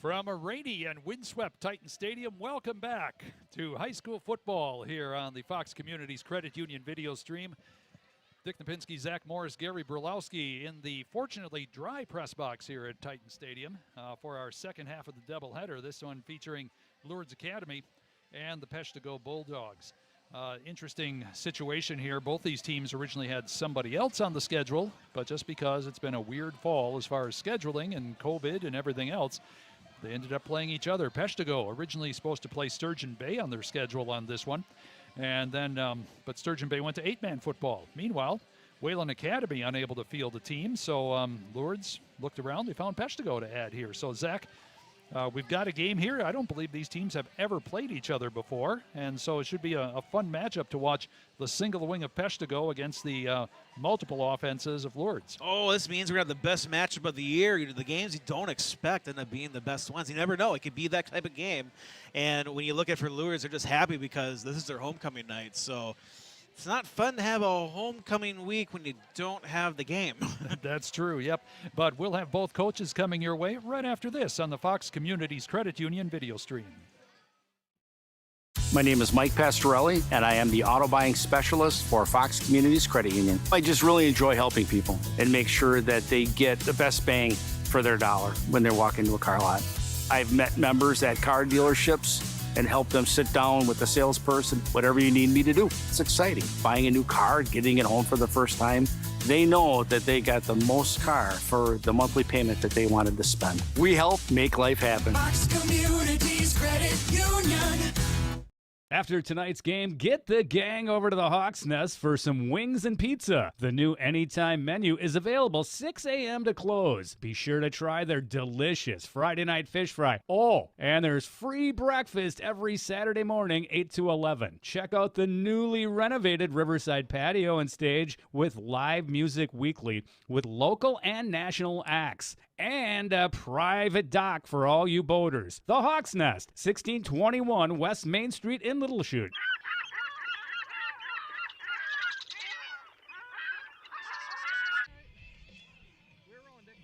From a rainy and windswept Titan Stadium, welcome back to high school football here on the Fox Communities Credit Union video stream. Dick Napinski, Zach Morris, Gary Brulowski in the fortunately dry press box here at Titan Stadium for our second half of the doubleheader. This one featuring Lourdes Academy and the Peshtigo Bulldogs. Interesting situation here. Both these teams originally had somebody else on the schedule, but just because it's been a weird fall as far as scheduling and COVID and everything else, they ended up playing each other. Peshtigo originally supposed to play Sturgeon Bay on their schedule on this one, and then but Sturgeon Bay went to 8-man football. Meanwhile, Wayland Academy unable to field a team, so Lourdes looked around. They found Peshtigo to add here. So Zach, we've got a game here. I don't believe these teams have ever played each other before, and so it should be a fun matchup to watch the single wing of Peshtigo against the multiple offenses of Lourdes. Oh, this means we're going to have the best matchup of the year. The games you don't expect end up being the best ones. You never know. It could be that type of game. And when you look at for Lourdes, they're just happy because this is their homecoming night. So it's not fun to have a homecoming week when you don't have the game. That's true, yep. But we'll have both coaches coming your way right after this on the Fox Communities Credit Union video stream. My name is Mike Pastorelli, and I am the auto buying specialist for Fox Communities Credit Union. I just really enjoy helping people and make sure that they get the best bang for their dollar when they walk into a car lot. I've met members at car dealerships and help them sit down with the salesperson, whatever you need me to do. It's exciting. Buying a new car, getting it home for the first time. They know that they got the most car for the monthly payment that they wanted to spend. We help make life happen. Fox Communities Credit Union. After tonight's game, get the gang over to the Hawk's Nest for some wings and pizza. The new Anytime menu is available 6 a.m. to close. Be sure to try their delicious Friday night fish fry. Oh, and there's free breakfast every Saturday morning, 8 to 11. Check out the newly renovated Riverside patio and stage with live music weekly with local and national acts. And a private dock for all you boaters. The Hawk's Nest, 1621 West Main Street in Little Chute.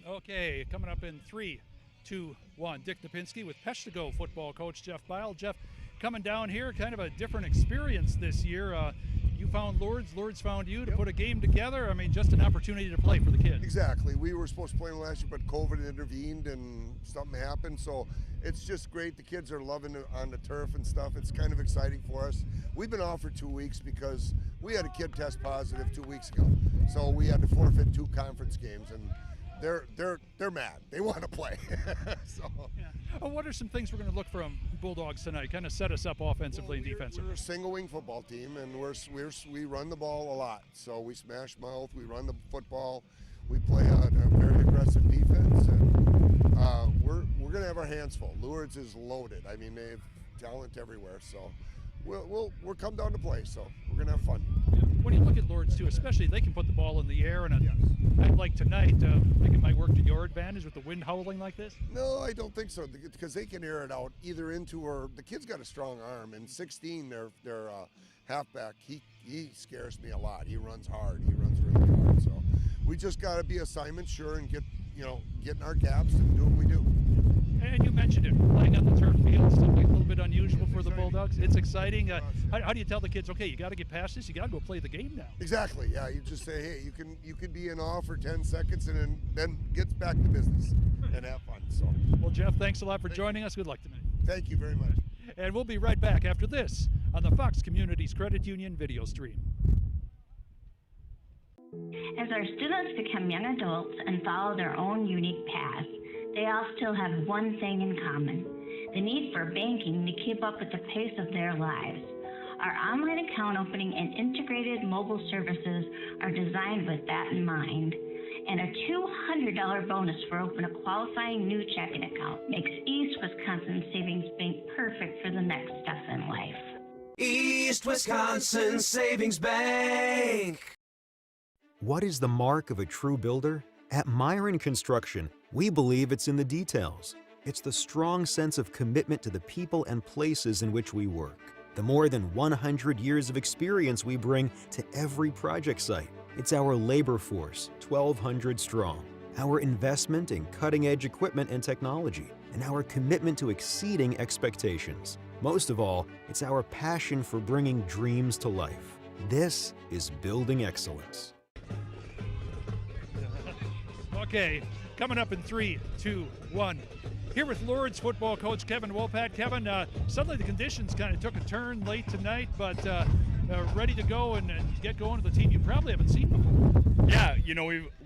Okay, coming up in 3, 2, 1. Dick Napinski with Peshtigo football coach Jeff Bile. Jeff, coming down here, kind of a different experience this year. You found Lourdes, Lourdes found you to put a game together. I mean, just an opportunity to play for the kids. Exactly. We were supposed to play last year, but COVID intervened and something happened. So it's just great. The kids are loving it on the turf and stuff. It's kind of exciting for us. We've been off for 2 weeks because we had a kid test positive 2 weeks ago. So we had to forfeit 2 conference games, and they're mad. They want to play. So. Yeah. Well, what are some things we're going to look from Bulldogs tonight? Kind of set us up offensively and defensively. We're a single wing football team, and we run the ball a lot. So we smash mouth, we run the football, we play a very aggressive defense, and we're going to have our hands full. Lourdes is loaded. I mean, they have talent everywhere. So we'll come down to play. So we're going to have fun. Yeah. When you look at Lourdes too, especially they can put the ball in the air, and a night like tonight, I think it might work to your advantage with the wind howling like this. No, I don't think so, because they can air it out either into, or the kid's got a strong arm. And 16, their halfback, he scares me a lot. He runs hard. He runs really hard. So we just got to be assignment sure and get in our gaps and do what we do. And you mentioned it, playing on the turf field, something a little bit unusual for the Bulldogs. It's exciting. How do you tell the kids, okay, you got to get past this, you got to go play the game now? Exactly. Yeah, you just say, hey, you can be in off for 10 seconds and then get back to business and have fun. So. Well, Jeff, thanks a lot for joining us. Good luck tonight. Thank you very much. And we'll be right back after this on the Fox Communities Credit Union video stream. As our students become young adults and follow their own unique paths, they all still have one thing in common: the need for banking to keep up with the pace of their lives. Our online account opening and integrated mobile services are designed with that in mind. And a $200 bonus for opening a qualifying new checking account makes East Wisconsin Savings Bank perfect for the next step in life. East Wisconsin Savings Bank. What is the mark of a true builder? At Myron Construction, we believe it's in the details. It's the strong sense of commitment to the people and places in which we work. The more than 100 years of experience we bring to every project site. It's our labor force, 1,200 strong. our investment in cutting-edge equipment and technology, and our commitment to exceeding expectations. Most of all, it's our passion for bringing dreams to life. This is building excellence. Okay, coming up in 3, 2, 1. Here with Lourdes football coach Kevin Wopat. Kevin, suddenly the conditions kind of took a turn late tonight, but ready to go and get going to the team you probably haven't seen before. Yeah,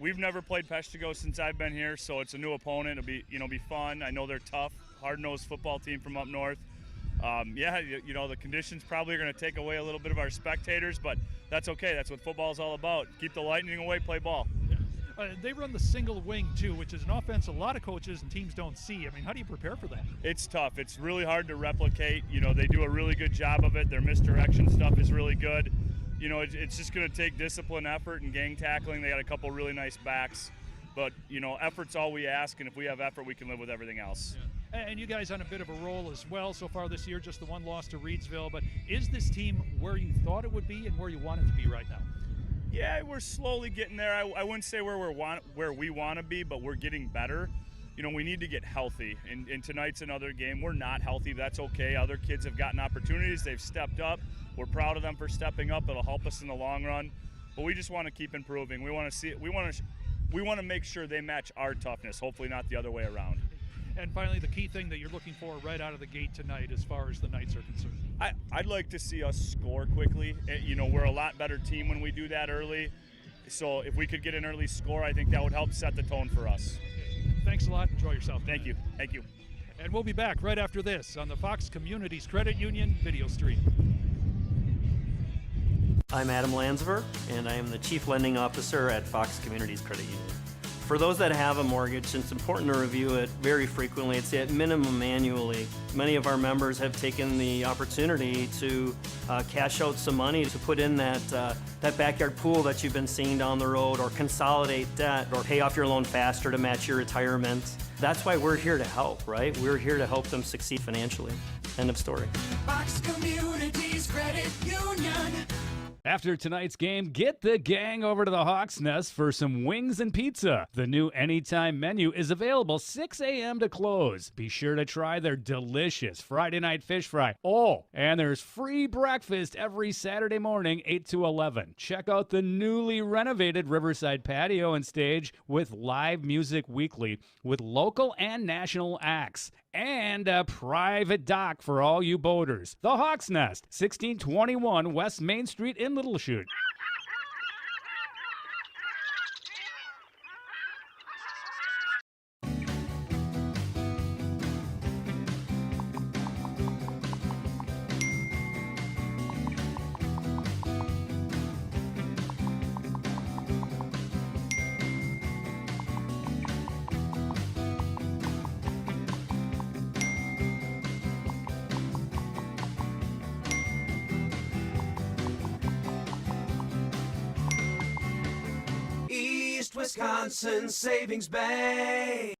we've never played Peshtigo since I've been here, so it's a new opponent. It'll be fun. I know they're tough, hard-nosed football team from up north. The conditions probably are going to take away a little bit of our spectators, but that's okay. That's what football is all about. Keep the lightning away, play ball. They run the single wing, too, which is an offense a lot of coaches and teams don't see. I mean, how do you prepare for that? It's tough. It's really hard to replicate. They do a really good job of it. Their misdirection stuff is really good. It's just going to take discipline, effort, and gang tackling. They got a couple really nice backs. But, effort's all we ask, and if we have effort, we can live with everything else. Yeah. And you guys on a bit of a roll as well so far this year, just the one loss to Reedsville. But is this team where you thought it would be and where you want it to be right now? Yeah, we're slowly getting there. I wouldn't say where we want to be, but we're getting better. We need to get healthy. And tonight's another game. We're not healthy. That's okay. Other kids have gotten opportunities. They've stepped up. We're proud of them for stepping up. It'll help us in the long run. But we just want to keep improving. We want to see it. We want to make sure they match our toughness. Hopefully not the other way around. And finally, the key thing that you're looking for right out of the gate tonight as far as the Knights are concerned. I'd like to see us score quickly. We're a lot better team when we do that early. So if we could get an early score, I think that would help set the tone for us. Thanks a lot. Enjoy yourself. Thank you. Thank you. And we'll be back right after this on the Fox Communities Credit Union video stream. I'm Adam Landsver, and I am the Chief Lending Officer at Fox Communities Credit Union. For those that have a mortgage, it's important to review it very frequently. It's at minimum annually. Many of our members have taken the opportunity to cash out some money to put in that backyard pool that you've been seeing down the road, or consolidate debt, or pay off your loan faster to match your retirement. That's why we're here to help, right? We're here to help them succeed financially. End of story. Fox Communities Credit Union. After tonight's game, get the gang over to the Hawks Nest for some wings and pizza. The new Anytime menu is available 6 a.m. to close. Be sure to try their delicious Friday night fish fry. Oh, and there's free breakfast every Saturday morning, 8 to 11. Check out the newly renovated Riverside patio and stage with live music weekly with local and national acts. And a private dock for all you boaters. The Hawks Nest, 1621 West Main Street in Little Chute. Wisconsin Savings Bank.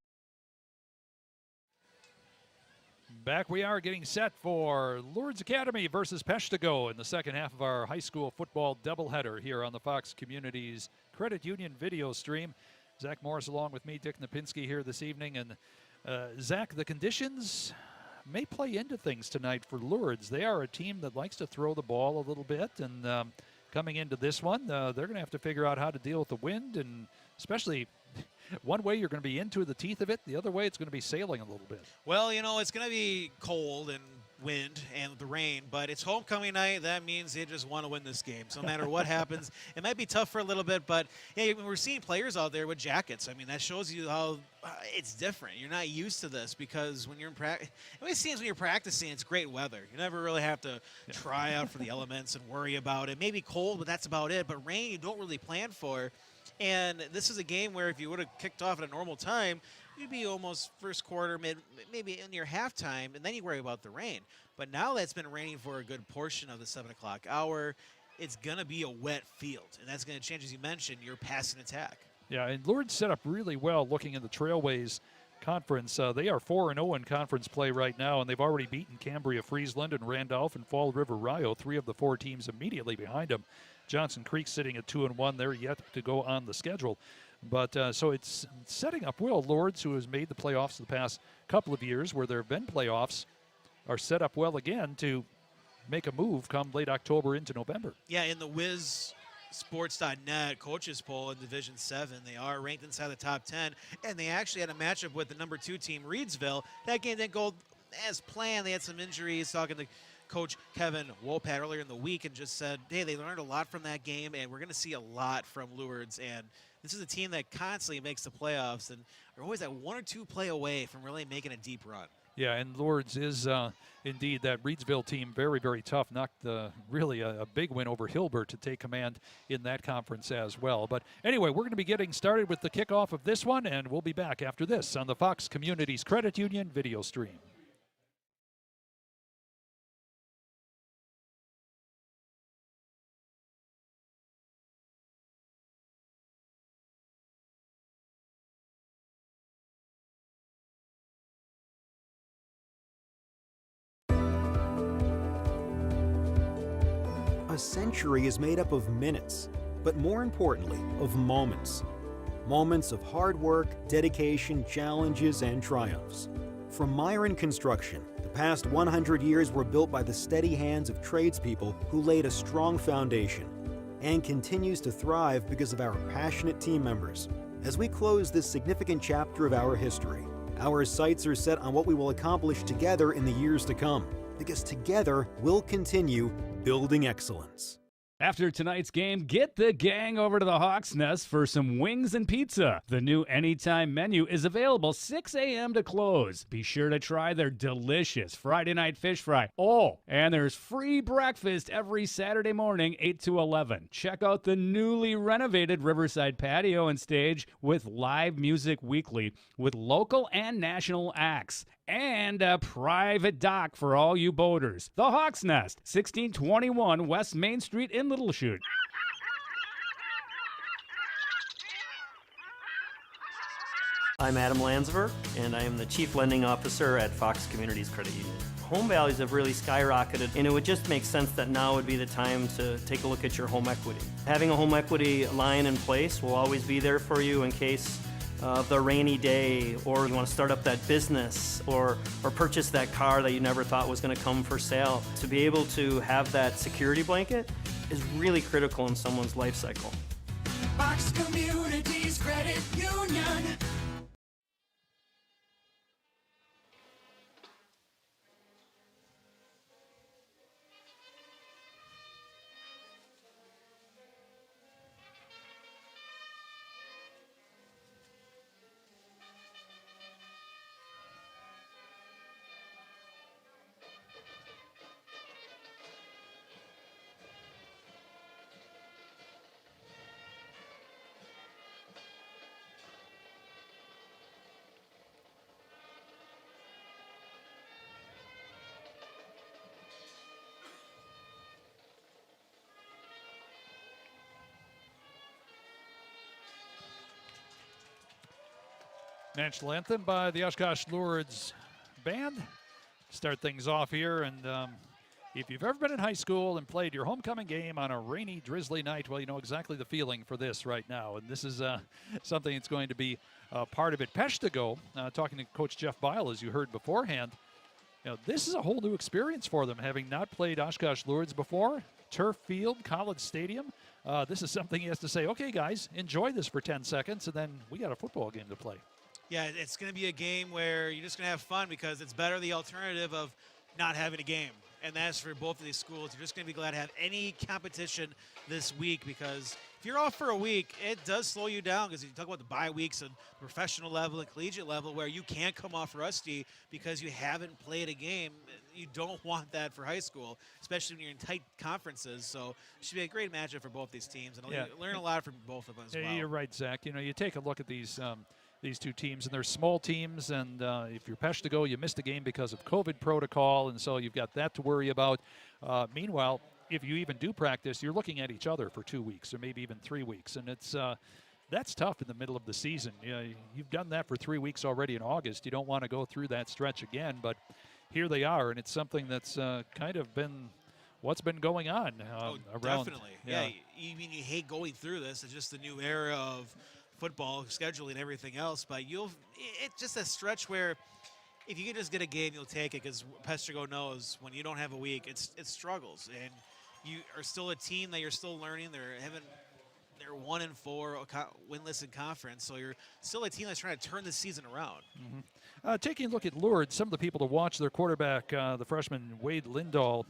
Back we are getting set for Lourdes Academy versus Peshtigo in the second half of our high school football doubleheader here on the Fox Communities Credit Union video stream. Zach Morris along with me, Dick Napinski, here this evening. And Zach, the conditions may play into things tonight for Lourdes. They are a team that likes to throw the ball a little bit, and coming into this one, they're going to have to figure out how to deal with the wind, and especially one way you're going to be into the teeth of it, the other way it's going to be sailing a little bit. Well, it's going to be cold and wind and the rain, but it's homecoming night. That means they just want to win this game. So no matter what happens, it might be tough for a little bit, but hey, we're seeing players out there with jackets. I mean, that shows you how it's different. You're not used to this because when you're in practice, it seems when you're practicing, it's great weather. You never really have to try out for the elements and worry about it. Maybe cold, but that's about it. But rain, you don't really plan for. And this is a game where if you would have kicked off at a normal time, you'd be almost first quarter, maybe in your halftime, and then you worry about the rain. But now that's been raining for a good portion of the 7 o'clock hour. It's going to be a wet field, and that's going to change, as you mentioned, your pass and attack. Yeah, and Lourdes set up really well looking in the Trailways Conference. They are 4-0 in conference play right now, and they've already beaten Cambria, Friesland, and Randolph and Fall River Rio, 3 of the 4 teams immediately behind them. Johnson Creek sitting at 2-1. They're yet to go on the schedule. But so it's setting up well. Lourdes, who has made the playoffs the past couple of years where there have been playoffs, are set up well again to make a move come late October into November. Yeah, in the WizSports.net coaches poll in Division 7, they are ranked inside the top 10, and they actually had a matchup with the number 2 team, Reedsville. That game didn't go as planned. They had some injuries. Talking to Coach Kevin Wopat earlier in the week and just said, hey, they learned a lot from that game, and we're going to see a lot from Lourdes. And this is a team that constantly makes the playoffs, and they're always that 1 or 2 play away from really making a deep run. Yeah, and Lourdes is indeed that Reedsville team, very, very tough. Knocked really a big win over Hilbert to take command in that conference as well. But anyway, we're going to be getting started with the kickoff of this one, and we'll be back after this on the Fox Communities Credit Union video stream. A century is made up of minutes, but more importantly, of moments. Moments of hard work, dedication, challenges, and triumphs. From Myron Construction, the past 100 years were built by the steady hands of tradespeople who laid a strong foundation, and continues to thrive because of our passionate team members. As we close this significant chapter of our history, our sights are set on what we will accomplish together in the years to come, because together we'll continue building excellence. After tonight's game, get the gang over to the Hawk's Nest for some wings and pizza. The new Anytime menu is available 6 a.m. to close. Be sure to try their delicious Friday night fish fry. Oh, and there's free breakfast every Saturday morning, 8 to 11. Check out the newly renovated Riverside patio and stage with live music weekly with local and national acts. And a private dock for all you boaters. The Hawk's Nest, 1621 West Main Street in Little Chute. I'm Adam Landsver, and I am the Chief Lending Officer at Fox Communities Credit Union. Home values have really skyrocketed, and it would just make sense that now would be the time to take a look at your home equity. Having a home equity line in place will always be there for you in case of the rainy day, or you want to start up that business, or purchase that car that you never thought was going to come for sale. To be able to have that security blanket is really critical in someone's life cycle. Fox Communities Credit Union. National anthem by the Oshkosh Lourdes band. Start things off here, and if you've ever been in high school and played your homecoming game on a rainy, drizzly night, well, you know exactly the feeling for this right now, and this is something that's going to be part of it. Peshtigo, talking to Coach Jeff Bile, as you heard beforehand, you know, this is a whole new experience for them, having not played Oshkosh Lourdes before. Turf field, college stadium. This is something he has to say, okay, guys, enjoy this for 10 seconds, and then we got a football game to play. Yeah, it's going to be a game where you're just going to have fun because it's better the alternative of not having a game. And that's for both of these schools. You're just going to be glad to have any competition this week because if you're off for a week, it does slow you down because you talk about the bye weeks and professional level and collegiate level where you can't come off rusty because you haven't played a game. You don't want that for high school, especially when you're in tight conferences. So it should be a great matchup for both these teams. And learn a lot from both of them as well. You're right, Zach. You know, you take a look at these two teams, and they're small teams, and if you're Peshtigo, you missed a game because of COVID protocol, and so you've got that to worry about. Meanwhile, if you even do practice, you're looking at each other for 2 weeks or maybe even 3 weeks, and that's tough in the middle of the season. You know, you've done that for 3 weeks already in August. You don't want to go through that stretch again, but here they are, and it's something that's kind of been what's been going on around. Definitely. Yeah, you hate going through this. It's just the new era of football, scheduling, everything else. But it's just a stretch where if you can just get a game, you'll take it, because Peshtigo knows when you don't have a week, it struggles. And you are still a team that you're still learning. They're 1-4 winless in conference, so you're still a team that's trying to turn the season around. Taking a look at Lourdes, some of the people to watch, their quarterback, the freshman Wade Lindahl,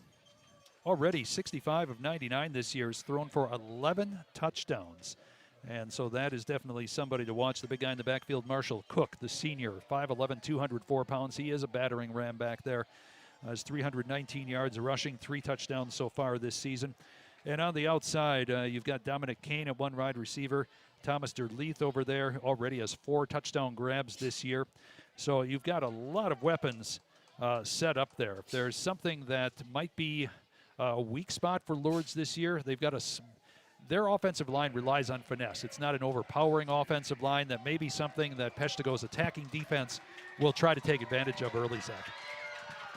already 65 of 99 this year, has thrown for 11 touchdowns. And so that is definitely somebody to watch. The big guy in the backfield, Marshall Cook, the senior, 5'11", 204 pounds. He is a battering ram back there. Has 319 yards rushing, 3 touchdowns so far this season. And on the outside, you've got Dominic Kane at one wide receiver. Thomas Derleith over there already has 4 touchdown grabs this year. So you've got a lot of weapons set up there. If there's something that might be a weak spot for Lourdes this year, they've got their offensive line relies on finesse. It's not an overpowering offensive line. That may be something that Peshtigo's attacking defense will try to take advantage of early, Zach.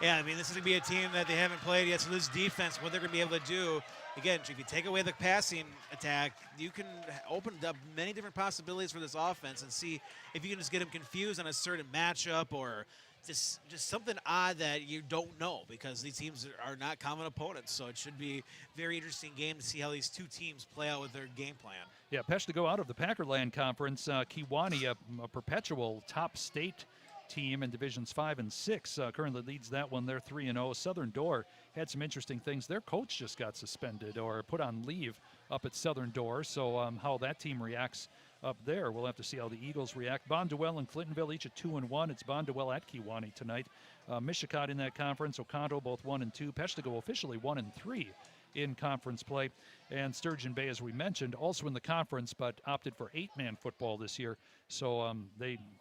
Yeah, I mean, this is going to be a team that they haven't played yet, so this defense, what they're going to be able to do, again, if you take away the passing attack, you can open up many different possibilities for this offense and see if you can just get them confused on a certain matchup or just something odd that you don't know, because these teams are not common opponents. So it should be a very interesting game to see how these two teams play out with their game plan. Yeah, Peshtigo out of the Packerland Conference. Kewanee, a perpetual top state team in Divisions 5 and 6, currently leads that one. They're 3-0. Southern Door had some interesting things. Their coach just got suspended or put on leave up at Southern Door. So how that team reacts up there, we'll have to see how the Eagles react. Bondwell and Clintonville each at 2-1. It's Bondwell at Kewanee tonight. Mishicot in that conference. Oconto both 1-2. Peshtigo officially 1-3 in conference play. And Sturgeon Bay, as we mentioned, also in the conference, but opted for 8-man football this year. So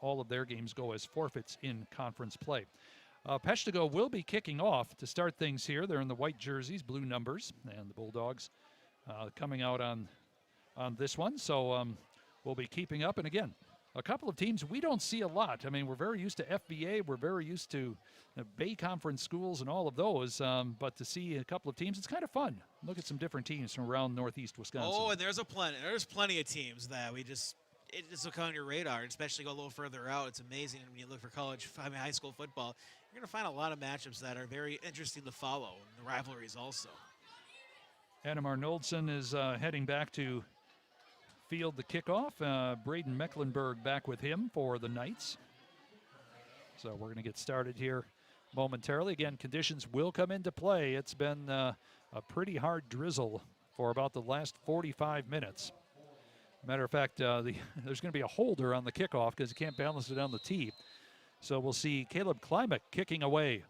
all of their games go as forfeits in conference play. Peshtigo will be kicking off to start things here. They're in the white jerseys, blue numbers, and the Bulldogs coming out on this one. So we'll be keeping up. And again, a couple of teams we don't see a lot. I mean, we're very used to FBA. We're very used to Bay Conference schools and all of those. But to see a couple of teams, it's kind of fun. Look at some different teams from around northeast Wisconsin. Oh, and there's plenty of teams that it just look on your radar, especially go a little further out. It's amazing when you look for high school football. You're going to find a lot of matchups that are very interesting to follow, and the rivalries also. Adam Arnoldson is heading back to field the kickoff. Braden Mecklenburg back with him for the Knights. So we're going to get started here momentarily. Again, conditions will come into play. It's been a pretty hard drizzle for about the last 45 minutes. Matter of fact, there's going to be a holder on the kickoff because you can't balance it on the tee. So we'll see Caleb Klimek kicking away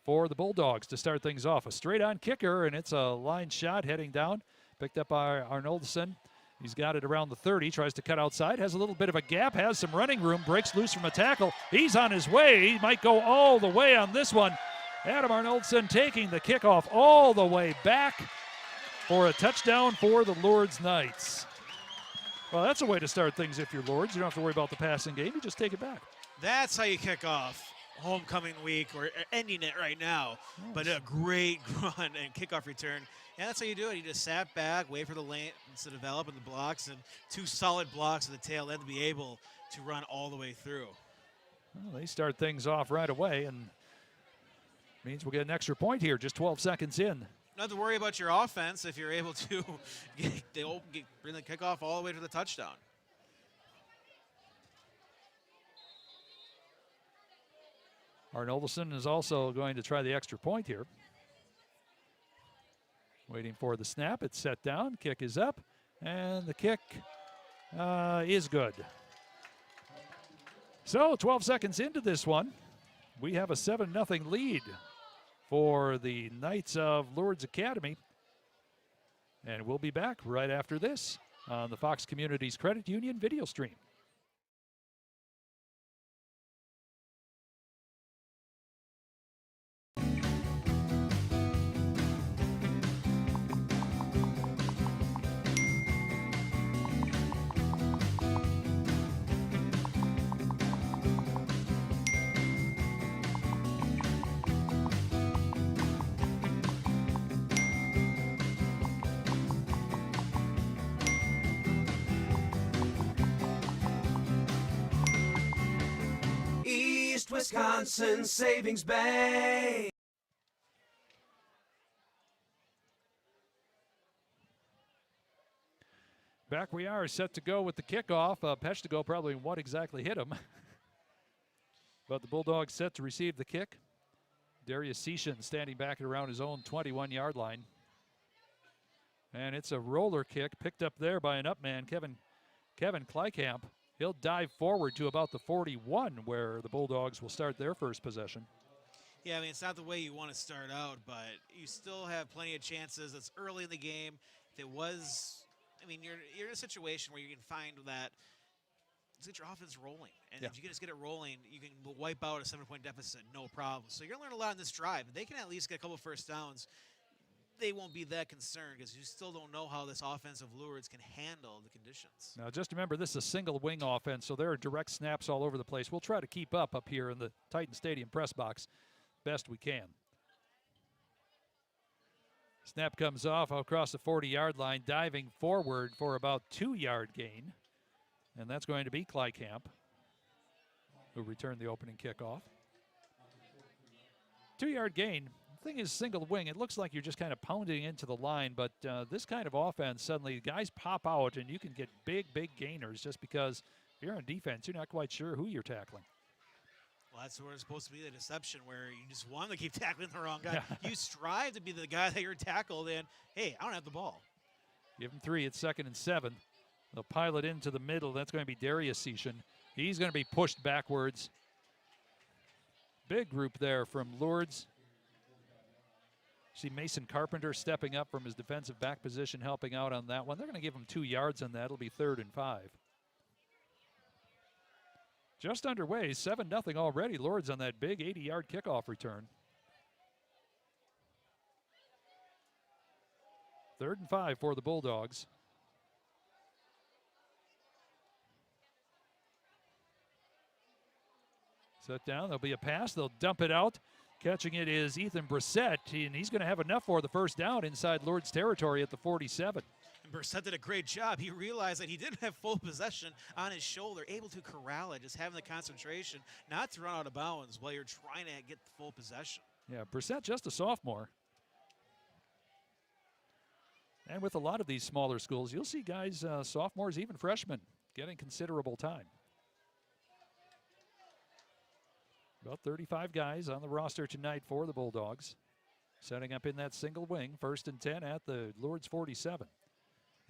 for the Bulldogs to start things off. A straight-on kicker, and it's a line shot heading down. Picked up by Arnoldson. He's got it around the 30, tries to cut outside, has a little bit of a gap, has some running room, breaks loose from a tackle. He's on his way. He might go all the way on this one. Adam Arnoldson taking the kickoff all the way back for a touchdown for the Lourdes Knights. Well, that's a way to start things if you're Lourdes. You don't have to worry about the passing game. You just take it back. That's how you kick off homecoming week, or ending it right now. Nice. But a great run and kickoff return. Yeah, that's how you do it. You just sat back, wait for the lanes to develop in the blocks, and 2 solid blocks at the tail end to be able to run all the way through. Well, they start things off right away, and means we'll get an extra point here, just 12 seconds in. Not to worry about your offense if you're able to bring the kickoff all the way to the touchdown. Arnoldson is also going to try the extra point here. Waiting for the snap. It's set down. Kick is up. And the kick is good. So 12 seconds into this one, we have a 7-0 lead for the Knights of Lourdes Academy. And we'll be back right after this on the Fox Communities Credit Union video stream. First Wisconsin Savings Bank. Back we are, set to go with the kickoff. Peshtigo probably what exactly hit him. But the Bulldogs set to receive the kick. Darius Seashan standing back at around his own 21-yard line. And it's a roller kick picked up there by an up man, Kevin Kleikamp. He'll dive forward to about the 41 where the Bulldogs will start their first possession. Yeah, I mean, it's not the way you want to start out, but you still have plenty of chances. It's early in the game. If it was, I mean, you're in a situation where you can find that, get your offense rolling. And if you can just get it rolling, you can wipe out a 7-point deficit, no problem. So you're going to learn a lot in this drive. If they can at least get a couple first downs, they won't be that concerned because you still don't know how this offense of Lourdes can handle the conditions. Now, just remember, this is a single wing offense, so there are direct snaps all over the place. We'll try to keep up here in the Titan Stadium press box best we can. Snap comes off across the 40-yard line, diving forward for about 2-yard gain. And that's going to be Kleikamp, who returned the opening kickoff. 2-yard gain. The thing is, single wing, it looks like you're just kind of pounding into the line, but this kind of offense, suddenly guys pop out and you can get big gainers just because if you're on defense, you're not quite sure who you're tackling. Well, that's where it's supposed to be the deception, where you just want to keep tackling the wrong guy. You strive to be the guy that you're tackled, and, hey, I don't have the ball. Give him 3. It's 2nd and 7. They'll pile it into the middle. That's going to be Darius Seashan. He's going to be pushed backwards. Big group there from Lourdes. See Mason Carpenter stepping up from his defensive back position, helping out on that one. They're going to give him 2 yards on that. It'll be 3rd and 5. Just underway, 7-0 already. Lourdes on that big 80-yard kickoff return. 3rd and 5 for the Bulldogs. Set down, there'll be a pass, they'll dump it out. Catching it is Ethan Brissett, and he's going to have enough for the first down inside Lourdes territory at the 47. And Brissett did a great job. He realized that he didn't have full possession on his shoulder, able to corral it, just having the concentration, not to run out of bounds while you're trying to get full possession. Yeah, Brissett just a sophomore. And with a lot of these smaller schools, you'll see guys, sophomores, even freshmen, getting considerable time. About 35 guys on the roster tonight for the Bulldogs. Setting up in that single wing, 1st and 10 at the Lourdes 47.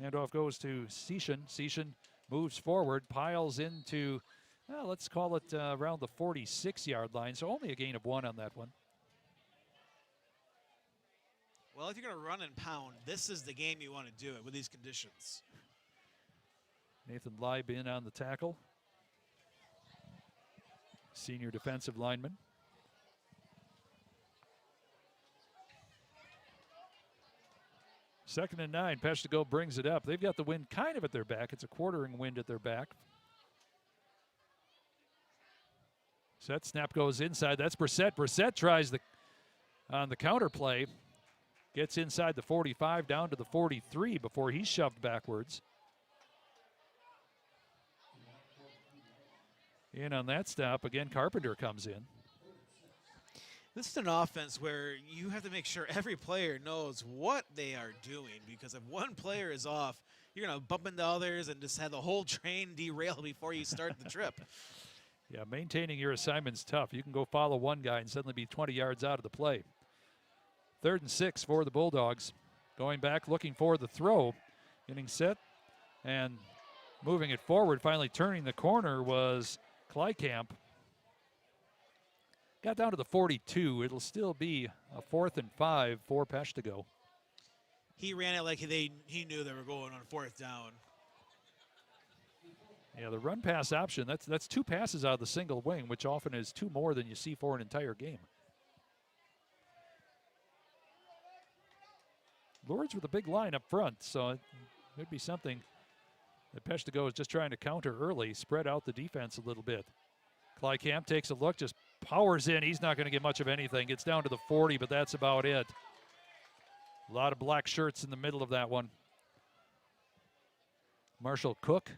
Handoff goes to Seashan. Seashan moves forward, piles into, well, let's call it around the 46-yard line, so only a gain of 1 on that one. Well, if you're going to run and pound, this is the game you want to do it with these conditions. Nathan Leib in on the tackle. Senior defensive lineman. Second and 9, Peshtigo brings it up. They've got the wind kind of at their back. It's a quartering wind at their back. Set, snap goes inside. That's Brissett. Brissett tries on the counter play. Gets inside the 45 down to the 43 before he's shoved backwards. In on that stop, again, Carpenter comes in. This is an offense where you have to make sure every player knows what they are doing, because if one player is off, you're going to bump into others and just have the whole train derail before you start the trip. Yeah, maintaining your assignment's tough. You can go follow one guy and suddenly be 20 yards out of the play. 3rd and 6 for the Bulldogs. Going back, looking for the throw. Getting set and moving it forward. Finally turning the corner was Kleikamp. Got down to the 42. It'll still be a 4th and 5 for Peshtigo. He ran it like he knew they were going on 4th down. Yeah, the run pass option, that's 2 passes out of the single wing, which often is 2 more than you see for an entire game. Lourdes with a big line up front, so it would be something that Peshtigo is just trying to counter early, spread out the defense a little bit. Kleikamp takes a look, just powers in. He's not going to get much of anything. Gets down to the 40, but that's about it. A lot of black shirts in the middle of that one. Marshall Cook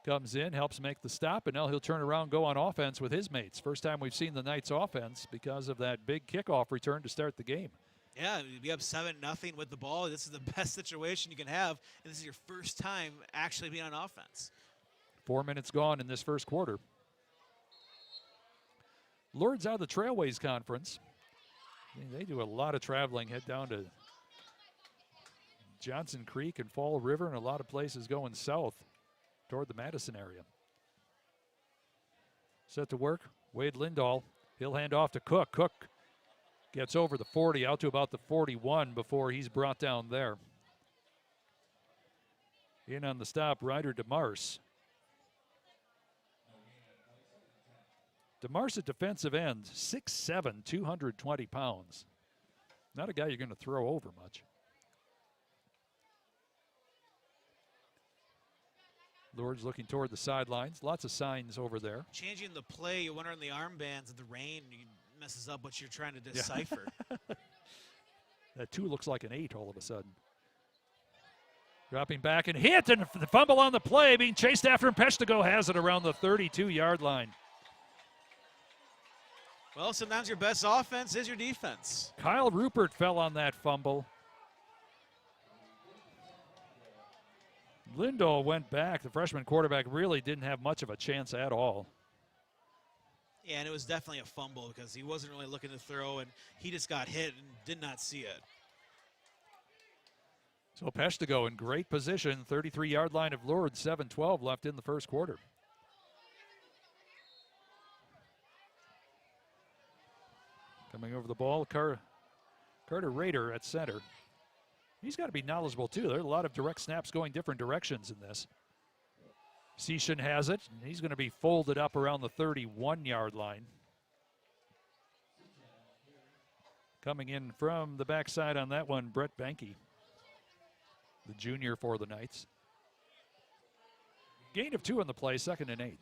comes in, helps make the stop, and now he'll turn around and go on offense with his mates. First time we've seen the Knights offense because of that big kickoff return to start the game. Yeah, we have 7-0 with the ball. This is the best situation you can have, and this is your first time actually being on offense. 4 minutes gone in this first quarter. Lourdes out of the Trailways Conference. They do a lot of traveling, head down to Johnson Creek and Fall River and a lot of places going south toward the Madison area. Set to work, Wade Lindahl. He'll hand off to Cook. Cook gets over the 40, out to about the 41 before he's brought down there. In on the stop, Ryder DeMars. DeMars at defensive end, 6'7", 220 pounds. Not a guy you're going to throw over much. Lourdes looking toward the sidelines. Lots of signs over there. Changing the play, you wonder on the armbands in the rain messes up what you're trying to decipher. Yeah. That 2 looks like an 8 all of a sudden. Dropping back and hit, and the fumble on the play, being chased after him. Peshtigo has it around the 32-yard line. Well, sometimes your best offense is your defense. Kyle Rupert fell on that fumble. Lindahl went back. The freshman quarterback really didn't have much of a chance at all. Yeah, and it was definitely a fumble because he wasn't really looking to throw, and he just got hit and did not see it. So Peshtigo in great position, 33-yard line of Lourdes, 7:12 left in the first quarter. Coming over the ball, Carter Rader at center. He's got to be knowledgeable, too. There are a lot of direct snaps going different directions in this. Seashan has it, and he's going to be folded up around the 31-yard line. Coming in from the backside on that one, Brett Banke, the junior for the Knights. Gain of 2 on the play, 2nd and 8.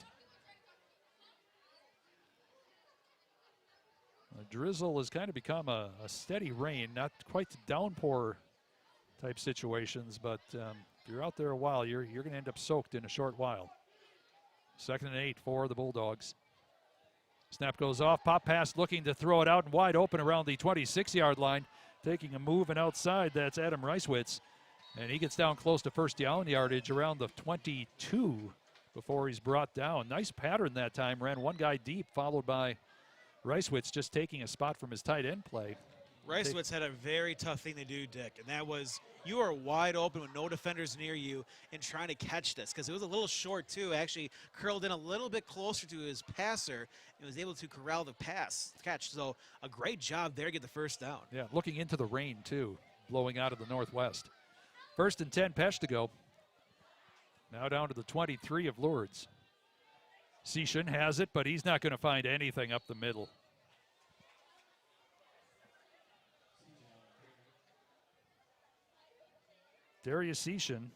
The drizzle has kind of become a steady rain, not quite downpour type situations, but if you're out there a while, you're going to end up soaked in a short while. 2nd and 8 for the Bulldogs. Snap goes off, pop pass looking to throw it out and wide open around the 26-yard line. Taking a move and outside, that's Adam Reiswitz. And he gets down close to first down yardage around the 22 before he's brought down. Nice pattern that time, ran one guy deep, followed by Reiswitz just taking a spot from his tight end play. Reiswitz had a very tough thing to do, Dick, and that was you are wide open with no defenders near you and trying to catch this because it was a little short, too. Actually curled in a little bit closer to his passer and was able to corral the catch. So a great job there to get the first down. Yeah, looking into the rain, too, blowing out of the northwest. 1st and 10, Peshtigo. Now down to the 23 of Lourdes. Seashan has it, but he's not going to find anything up the middle. Darius Seashan,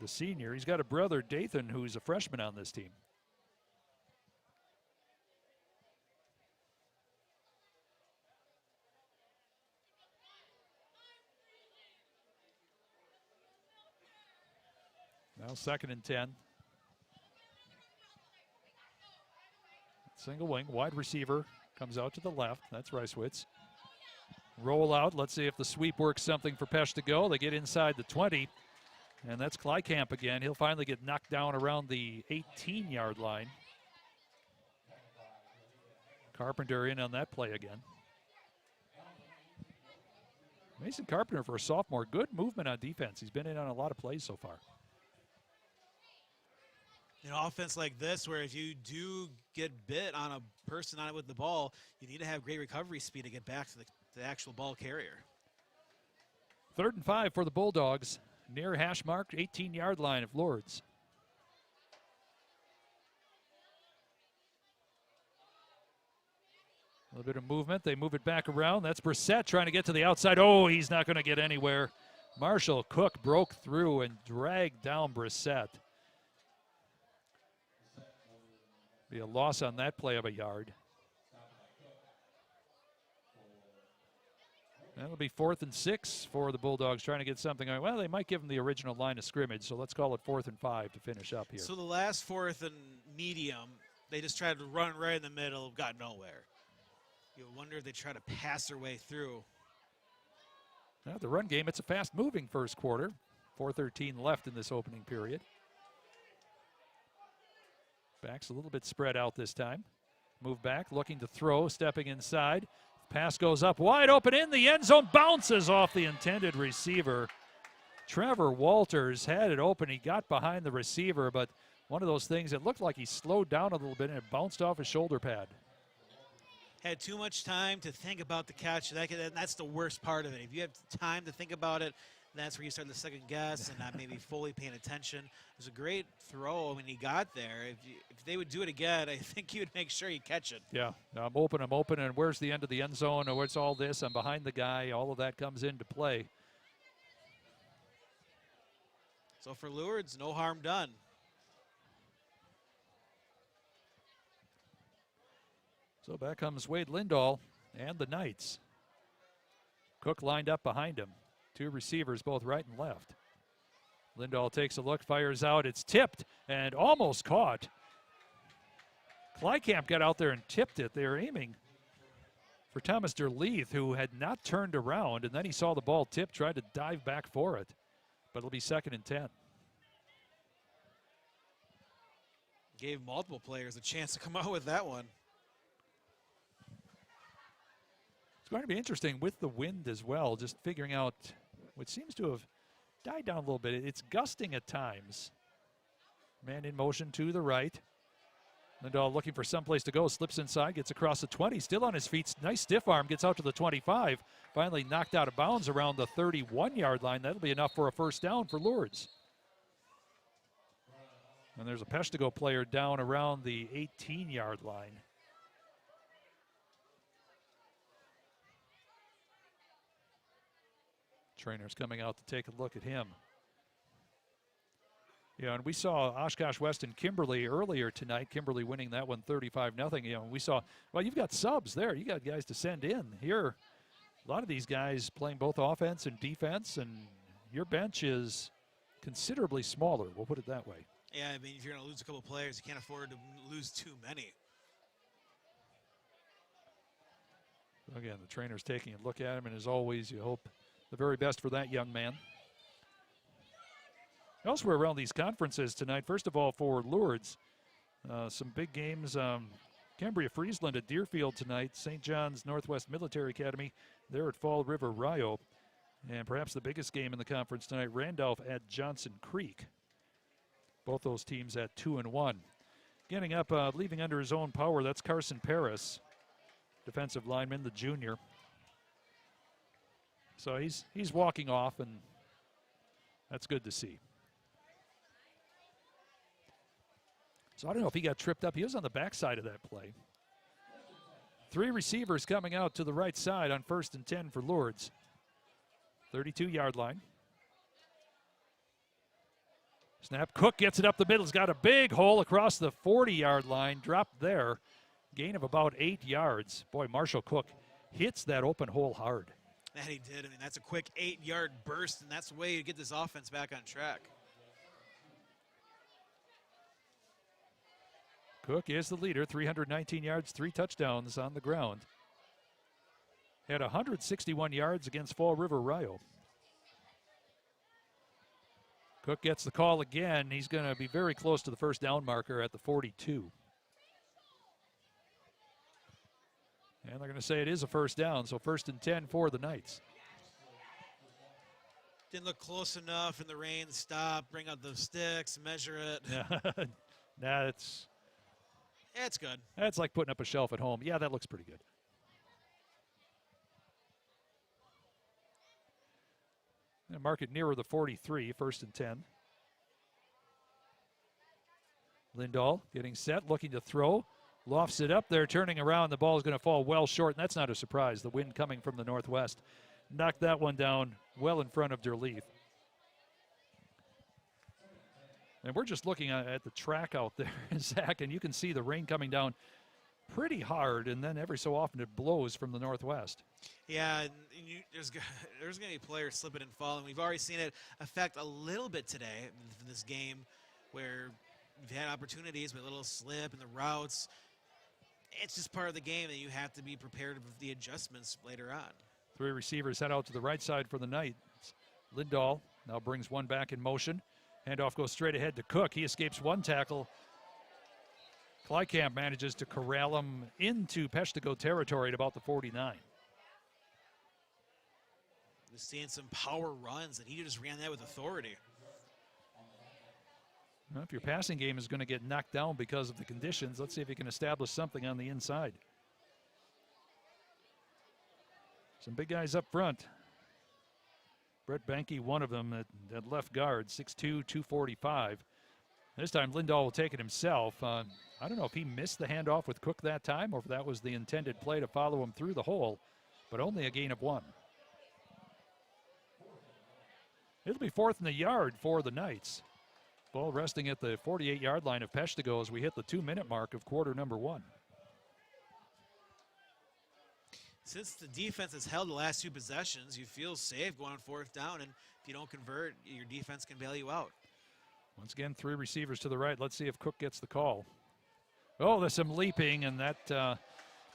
the senior, he's got a brother, Dathan, who's a freshman on this team. Now 2nd and 10. Single wing, wide receiver, comes out to the left. That's Reiswitz. Roll out. Let's see if the sweep works something for Peshtigo. They get inside the 20, and that's Kleikamp again. He'll finally get knocked down around the 18-yard line. Carpenter in on that play again. Mason Carpenter for a sophomore. Good movement on defense. He's been in on a lot of plays so far. An offense like this, where if you do get bit on a person on it with the ball, you need to have great recovery speed to get back to the actual ball carrier. 3rd and 5 for the Bulldogs. Near hash mark, 18-yard line of Lourdes. A little bit of movement. They move it back around. That's Brissett trying to get to the outside. Oh, he's not going to get anywhere. Marshall Cook broke through and dragged down Brissett. Be a loss on that play of a yard. That'll be 4th and 6 for the Bulldogs, trying to get something going. Well, they might give them the original line of scrimmage, so let's call it 4th and 5 to finish up here. So the last 4th and medium, they just tried to run right in the middle, got nowhere. You wonder if they try to pass their way through. Now, the run game, it's a fast-moving first quarter. 4:13 left in this opening period. Backs a little bit spread out this time. Move back, looking to throw, stepping inside. Pass goes up wide open in the end zone, bounces off the intended receiver. Trevor Walters had it open. He got behind the receiver, but one of those things, it looked like he slowed down a little bit and it bounced off his shoulder pad. Had too much time to think about the catch. That's the worst part of it. If you have time to think about it, that's where you start to second guess and not maybe fully paying attention. It was a great throw when he got there. If they would do it again, I think he would make sure you catch it. Yeah, I'm open, and where's the end of the end zone, or where's all this? I'm behind the guy. All of that comes into play. So for Lourdes, no harm done. So back comes Wade Lindahl and the Knights. Cook lined up behind him. Two receivers, both right and left. Lindahl takes a look, fires out. It's tipped and almost caught. Kleikamp got out there and tipped it. They were aiming for Thomas Derleith, who had not turned around, and then he saw the ball tipped, tried to dive back for it. But it'll be 2nd and 10. Gave multiple players a chance to come out with that one. It's going to be interesting with the wind as well, just figuring out what seems to have died down a little bit. It's gusting at times. Man in motion to the right. Lindahl looking for someplace to go, slips inside, gets across the 20, still on his feet. Nice stiff arm, gets out to the 25. Finally knocked out of bounds around the 31-yard line. That'll be enough for a first down for Lourdes. And there's a Peshtigo player down around the 18-yard line. Trainer's coming out to take a look at him. Yeah, and we saw Oshkosh West and Kimberly earlier tonight. Kimberly winning that one 35-0. You know, we saw, well, you've got subs there. You got guys to send in. Here, a lot of these guys playing both offense and defense, and your bench is considerably smaller. We'll put it that way. Yeah, I mean, if you're going to lose a couple players, you can't afford to lose too many. Again, the trainer's taking a look at him, and as always, you hope the very best for that young man. Elsewhere around these conferences tonight, first of all for Lourdes, some big games. Cambria Friesland at Deerfield tonight. St. John's Northwest Military Academy there at Fall River Rio. And perhaps the biggest game in the conference tonight, Randolph at Johnson Creek. Both those teams at 2-1. Getting up, leaving under his own power, that's Carson Paris, defensive lineman, the junior. So he's walking off, and that's good to see. So I don't know if he got tripped up. He was on the backside of that play. Three receivers coming out to the right side on 1st and 10 for Lourdes. 32-yard line. Snap. Cook gets it up the middle. He's got a big hole across the 40-yard line. Dropped there. Gain of about 8 yards. Boy, Marshall Cook hits that open hole hard. That he did. I mean, that's a quick 8-yard burst, and that's the way you get this offense back on track. Cook is the leader, 319 yards, 3 touchdowns on the ground. Had 161 yards against Fall River Rio. Cook gets the call again. He's going to be very close to the first down marker at the 42. And they're going to say it is a first down, so 1st and 10 for the Knights. Didn't look close enough in the rain. Stop, bring out the sticks, measure it. Yeah. Nah, it's good. That's like putting up a shelf at home. Yeah, that looks pretty good. And mark it nearer the 43, 1st and 10. Lindahl getting set, looking to throw. Lofts it up there, turning around. The ball is going to fall well short, and that's not a surprise. The wind coming from the northwest knocked that one down well in front of Derleith. And we're just looking at the track out there, Zach, and you can see the rain coming down pretty hard, and then every so often it blows from the northwest. Yeah, and there's going to be players slipping and falling. We've already seen it affect a little bit today in this game where we've had opportunities with a little slip in the routes. It's just part of the game that you have to be prepared with the adjustments later on. 3 receivers head out to the right side for the Knights. Lindahl now brings one back in motion. Handoff goes straight ahead to Cook. He escapes one tackle. Kleikamp manages to corral him into Peshtigo territory at about the 49. We're seeing some power runs, and he just ran that with authority. Well, if your passing game is going to get knocked down because of the conditions, let's see if he can establish something on the inside. Some big guys up front. Brett Banke, one of them at left guard, 6'2", 245. This time Lindahl will take it himself. I don't know if he missed the handoff with Cook that time or if that was the intended play to follow him through the hole, but only a gain of 1. It'll be 4th and a yard for the Knights. Ball resting at the 48-yard line of Peshtigo as we hit the 2-minute mark of quarter number 1. Since the defense has held the last 2 possessions, you feel safe going on 4th down, and if you don't convert, your defense can bail you out. Once again, 3 receivers to the right. Let's see if Cook gets the call. Oh, there's some leaping, and that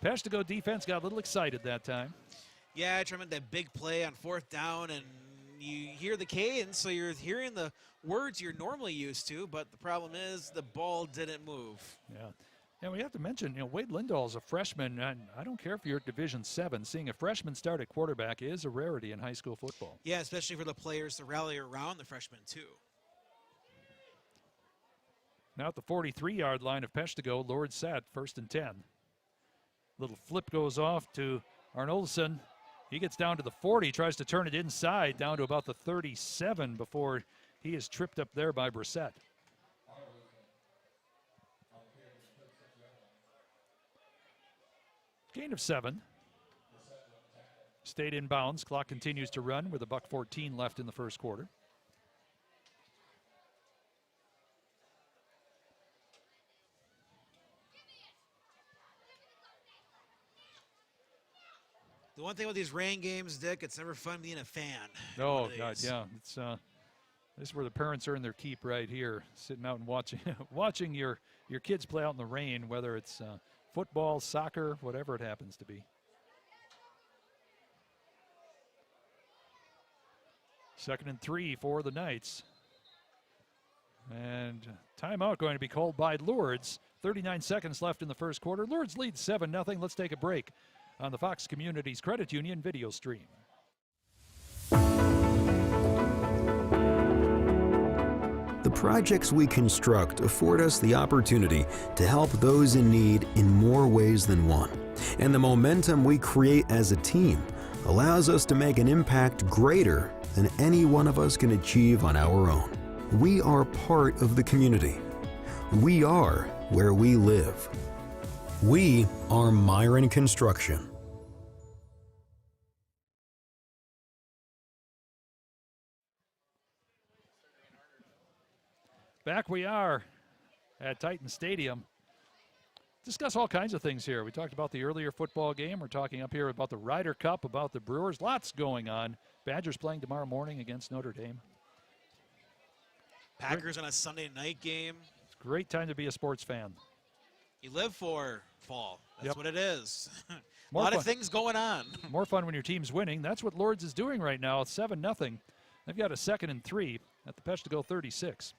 Peshtigo defense got a little excited that time. Yeah, I remember that big play on 4th down, and you hear the cadence, so you're hearing the words you're normally used to, but the problem is the ball didn't move. Yeah. And we have to mention, Wade Lindahl is a freshman, and I don't care if you're at Division 7. Seeing a freshman start at quarterback is a rarity in high school football. Yeah, especially for the players to rally around the freshmen, too. Now at the 43-yard line of Peshtigo, Lourdes set, 1st and 10. Little flip goes off to Arnoldson. He gets down to the 40, tries to turn it inside, down to about the 37 before he is tripped up there by Brissett. Gain of 7. Stayed in bounds. Clock continues to run with $1:14 left in the first quarter. The one thing with these rain games, Dick, it's never fun being a fan. Oh, God, yeah. It's this is where the parents earn their keep right here, sitting out and watching watching your kids play out in the rain, whether it's football, soccer, whatever it happens to be. Second and 3 for the Knights. And timeout going to be called by Lourdes. 39 seconds left in the first quarter. Lourdes leads 7-0. Let's take a break on the Fox Communities Credit Union video stream. The projects we construct afford us the opportunity to help those in need in more ways than one. And the momentum we create as a team allows us to make an impact greater than any one of us can achieve on our own. We are part of the community. We are where we live. We are Myron Construction. Back we are at Titan Stadium. Discuss all kinds of things here. We talked about the earlier football game. We're talking up here about the Ryder Cup, about the Brewers. Lots going on. Badgers playing tomorrow morning against Notre Dame. Packers on a Sunday night game. It's a great time to be a sports fan. You live for fall. That's what it is. A More lot fun. of things going on. More fun when your team's winning. That's what Lourdes is doing right now. It's 7-0. They've got a 2nd and 3 at the Peshtigo 36.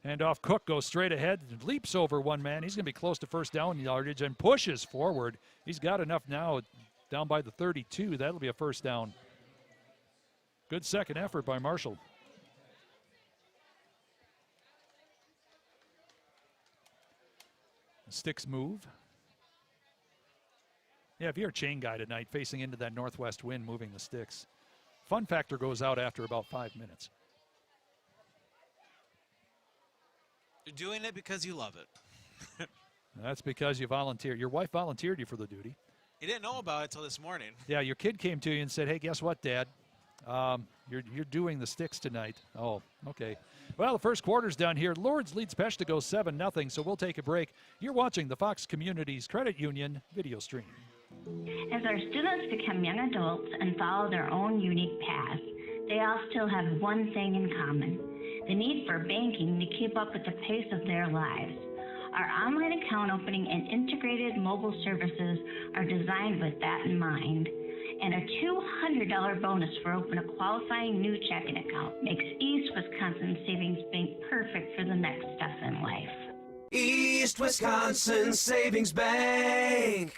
Handoff, Cook goes straight ahead, leaps over one man. He's going to be close to first down yardage and pushes forward. He's got enough now down by the 32. That'll be a first down. Good second effort by Marshall. Sticks move. Yeah, if you're a chain guy tonight facing into that northwest wind moving the sticks, fun factor goes out after about 5 minutes. You're doing it because you love it. That's because you volunteered. Your wife volunteered you for the duty. You didn't know about it until this morning. Yeah, your kid came to you and said, hey, guess what, Dad? You're doing the sticks tonight. Oh, okay. Well, the first quarter's done here. Lourdes leads Peshtigo 7-0, so we'll take a break. You're watching the Fox Communities Credit Union video stream. As our students become young adults and follow their own unique paths, they all still have one thing in common: the need for banking to keep up with the pace of their lives. Our online account opening and integrated mobile services are designed with that in mind. And a $200 bonus for opening a qualifying new checking account makes East Wisconsin Savings Bank perfect for the next step in life. East Wisconsin Savings Bank.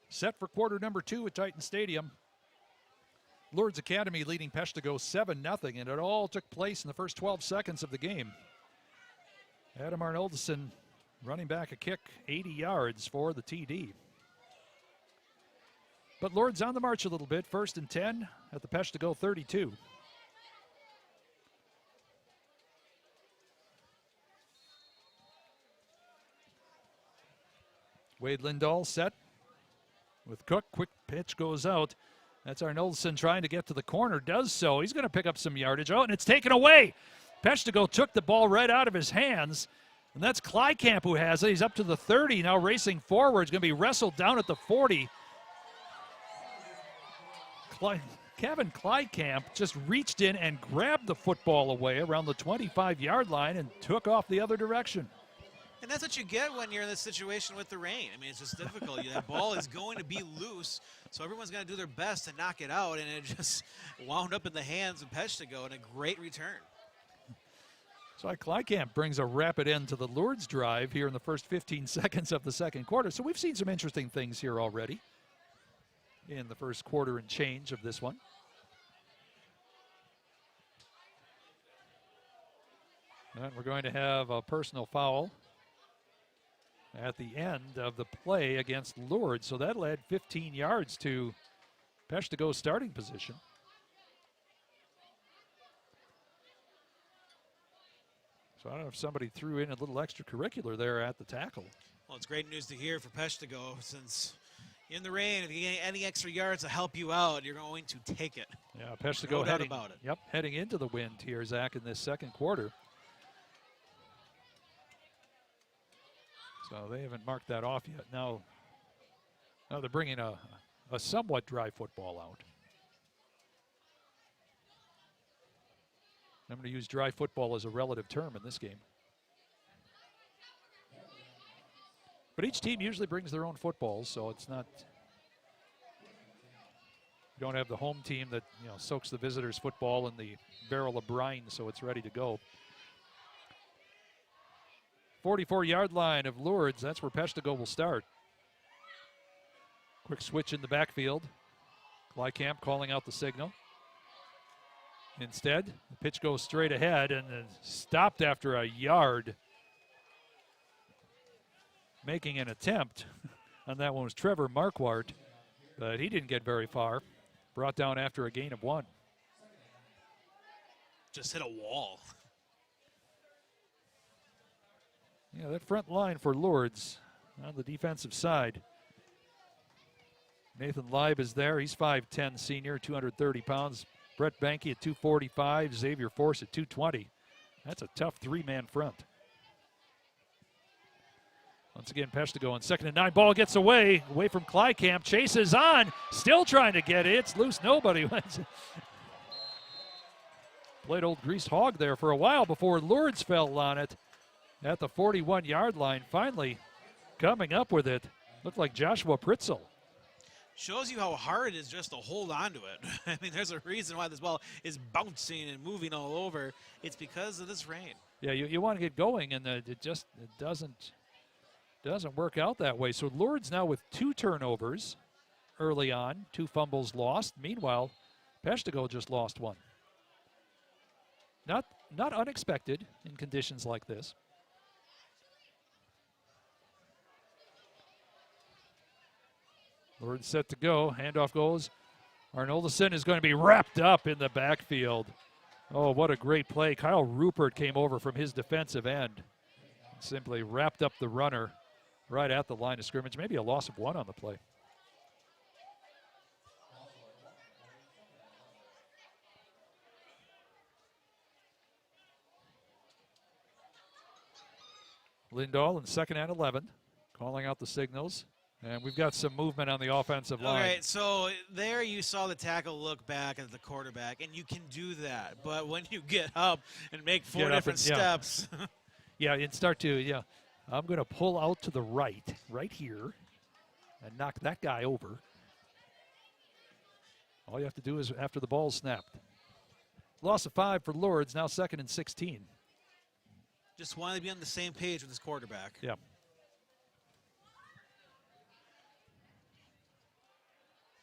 Set for quarter number 2 at Titan Stadium. Lourdes Academy leading Peshtigo 7-0, and it all took place in the first 12 seconds of the game. Adam Arnoldson running back a kick 80 yards for the TD. But Lourdes on the march a little bit. 1st and 10 at the Peshtigo 32. Wade Lindahl set with Cook. Quick pitch goes out. That's Arnoldson trying to get to the corner. Does so. He's going to pick up some yardage. Oh, and it's taken away. Peshtigo took the ball right out of his hands. And that's Kleikamp who has it. He's up to the 30, now racing forward. He's going to be wrestled down at the 40. Kevin Kleikamp just reached in and grabbed the football away around the 25-yard line and took off the other direction. And that's what you get when you're in this situation with the rain. I mean, it's just difficult. That ball is going to be loose, so everyone's going to do their best to knock it out, and it just wound up in the hands of Peshtigo, and a great return. So Kleikamp brings a rapid end to the Lourdes drive here in the first 15 seconds of the second quarter. So we've seen some interesting things here already in the first quarter and change of this one. And we're going to have a personal foul at the end of the play against Lourdes. So that'll add 15 yards to Peshtigo's starting position. So I don't know if somebody threw in a little extracurricular there at the tackle. Well, it's great news to hear for Peshtigo, since in the rain, if you get any extra yards to help you out, you're going to take it. Yeah, Peshtigo no doubt about it. Yep, heading into the wind here, Zach, in this second quarter. So they haven't marked that off yet. Now they're bringing a somewhat dry football out. I'm going to use dry football as a relative term in this game. But each team usually brings their own footballs, so it's not, you don't have the home team that, soaks the visitors' football in the barrel of brine so it's ready to go. 44-yard line of Lourdes, that's where Peshtigo will start. Quick switch in the backfield. Kleikamp calling out the signal. Instead, the pitch goes straight ahead and stopped after a yard. Making an attempt on that one was Trevor Marquardt, but he didn't get very far. Brought down after a gain of 1. Just hit a wall. Yeah, that front line for Lourdes on the defensive side. Nathan Leib is there. He's 5'10", senior, 230 pounds. Brett Banke at 245, Xavier Force at 220. That's a tough three-man front. Once again, Peshtigo on 2nd and 9. Ball gets away from Kleikamp. Chases on, still trying to get it. It's loose, nobody wins. Played old greased hog there for a while before Lourdes fell on it at the 41-yard line. Finally coming up with it. Looked like Joshua Pritzel. Shows you how hard it is just to hold on to it. I mean, there's a reason why this ball is bouncing and moving all over. It's because of this rain. Yeah, you want to get going, and it doesn't work out that way. So Lourdes now with 2 turnovers early on, 2 fumbles lost. Meanwhile, Peshtigo just lost 1. Not unexpected in conditions like this. Lourdes set to go. Handoff goes. Arnoldson is going to be wrapped up in the backfield. Oh, what a great play. Kyle Rupert came over from his defensive end. Simply wrapped up the runner right at the line of scrimmage. Maybe a loss of 1 on the play. Lindahl in 2nd and 11, calling out the signals. And we've got some movement on the offensive line. All right, so there you saw the tackle look back at the quarterback, and you can do that. But when you get up and make 4 different steps. Yeah, and start to, I'm going to pull out to the right here, and knock that guy over. All you have to do is after the ball's snapped. Loss of 5 for Lourdes, now 2nd and 16. Just wanted to be on the same page with his quarterback. Yeah.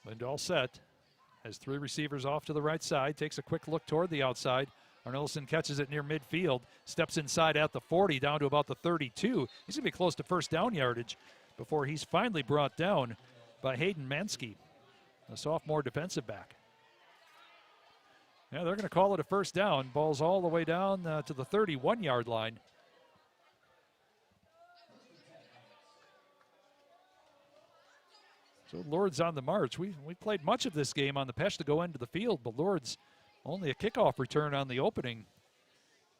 Lindahl set, has 3 receivers off to the right side, takes a quick look toward the outside. Arnolson catches it near midfield, steps inside at the 40, down to about the 32. He's going to be close to first down yardage before he's finally brought down by Hayden Mansky, a sophomore defensive back. Yeah, they're going to call it a first down. Ball's all the way down to the 31-yard line. So Lourdes on the march. We played much of this game on the Peshtigo end of the field, but Lourdes only a kickoff return on the opening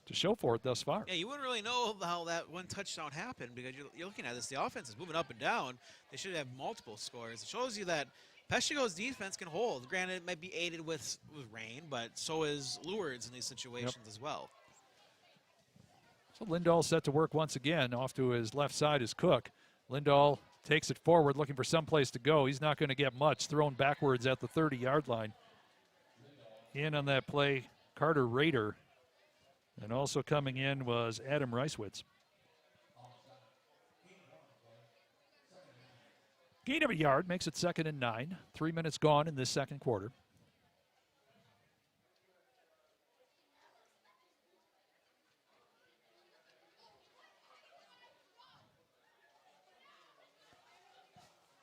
to show for it thus far. Yeah, you wouldn't really know how that one touchdown happened because you're looking at this. The offense is moving up and down. They should have multiple scores. It shows you that Peshtigo's defense can hold. Granted, it might be aided with rain, but so is Lourdes in these situations as well. So Lindahl set to work once again. Off to his left side is Cook. Lindahl takes it forward, looking for some place to go. He's not going to get much. Thrown backwards at the 30-yard line. In on that play, Carter Rader. And also coming in was Adam Reiswitz. Gain of a yard makes it 2nd and 9. 3 minutes gone in this second quarter.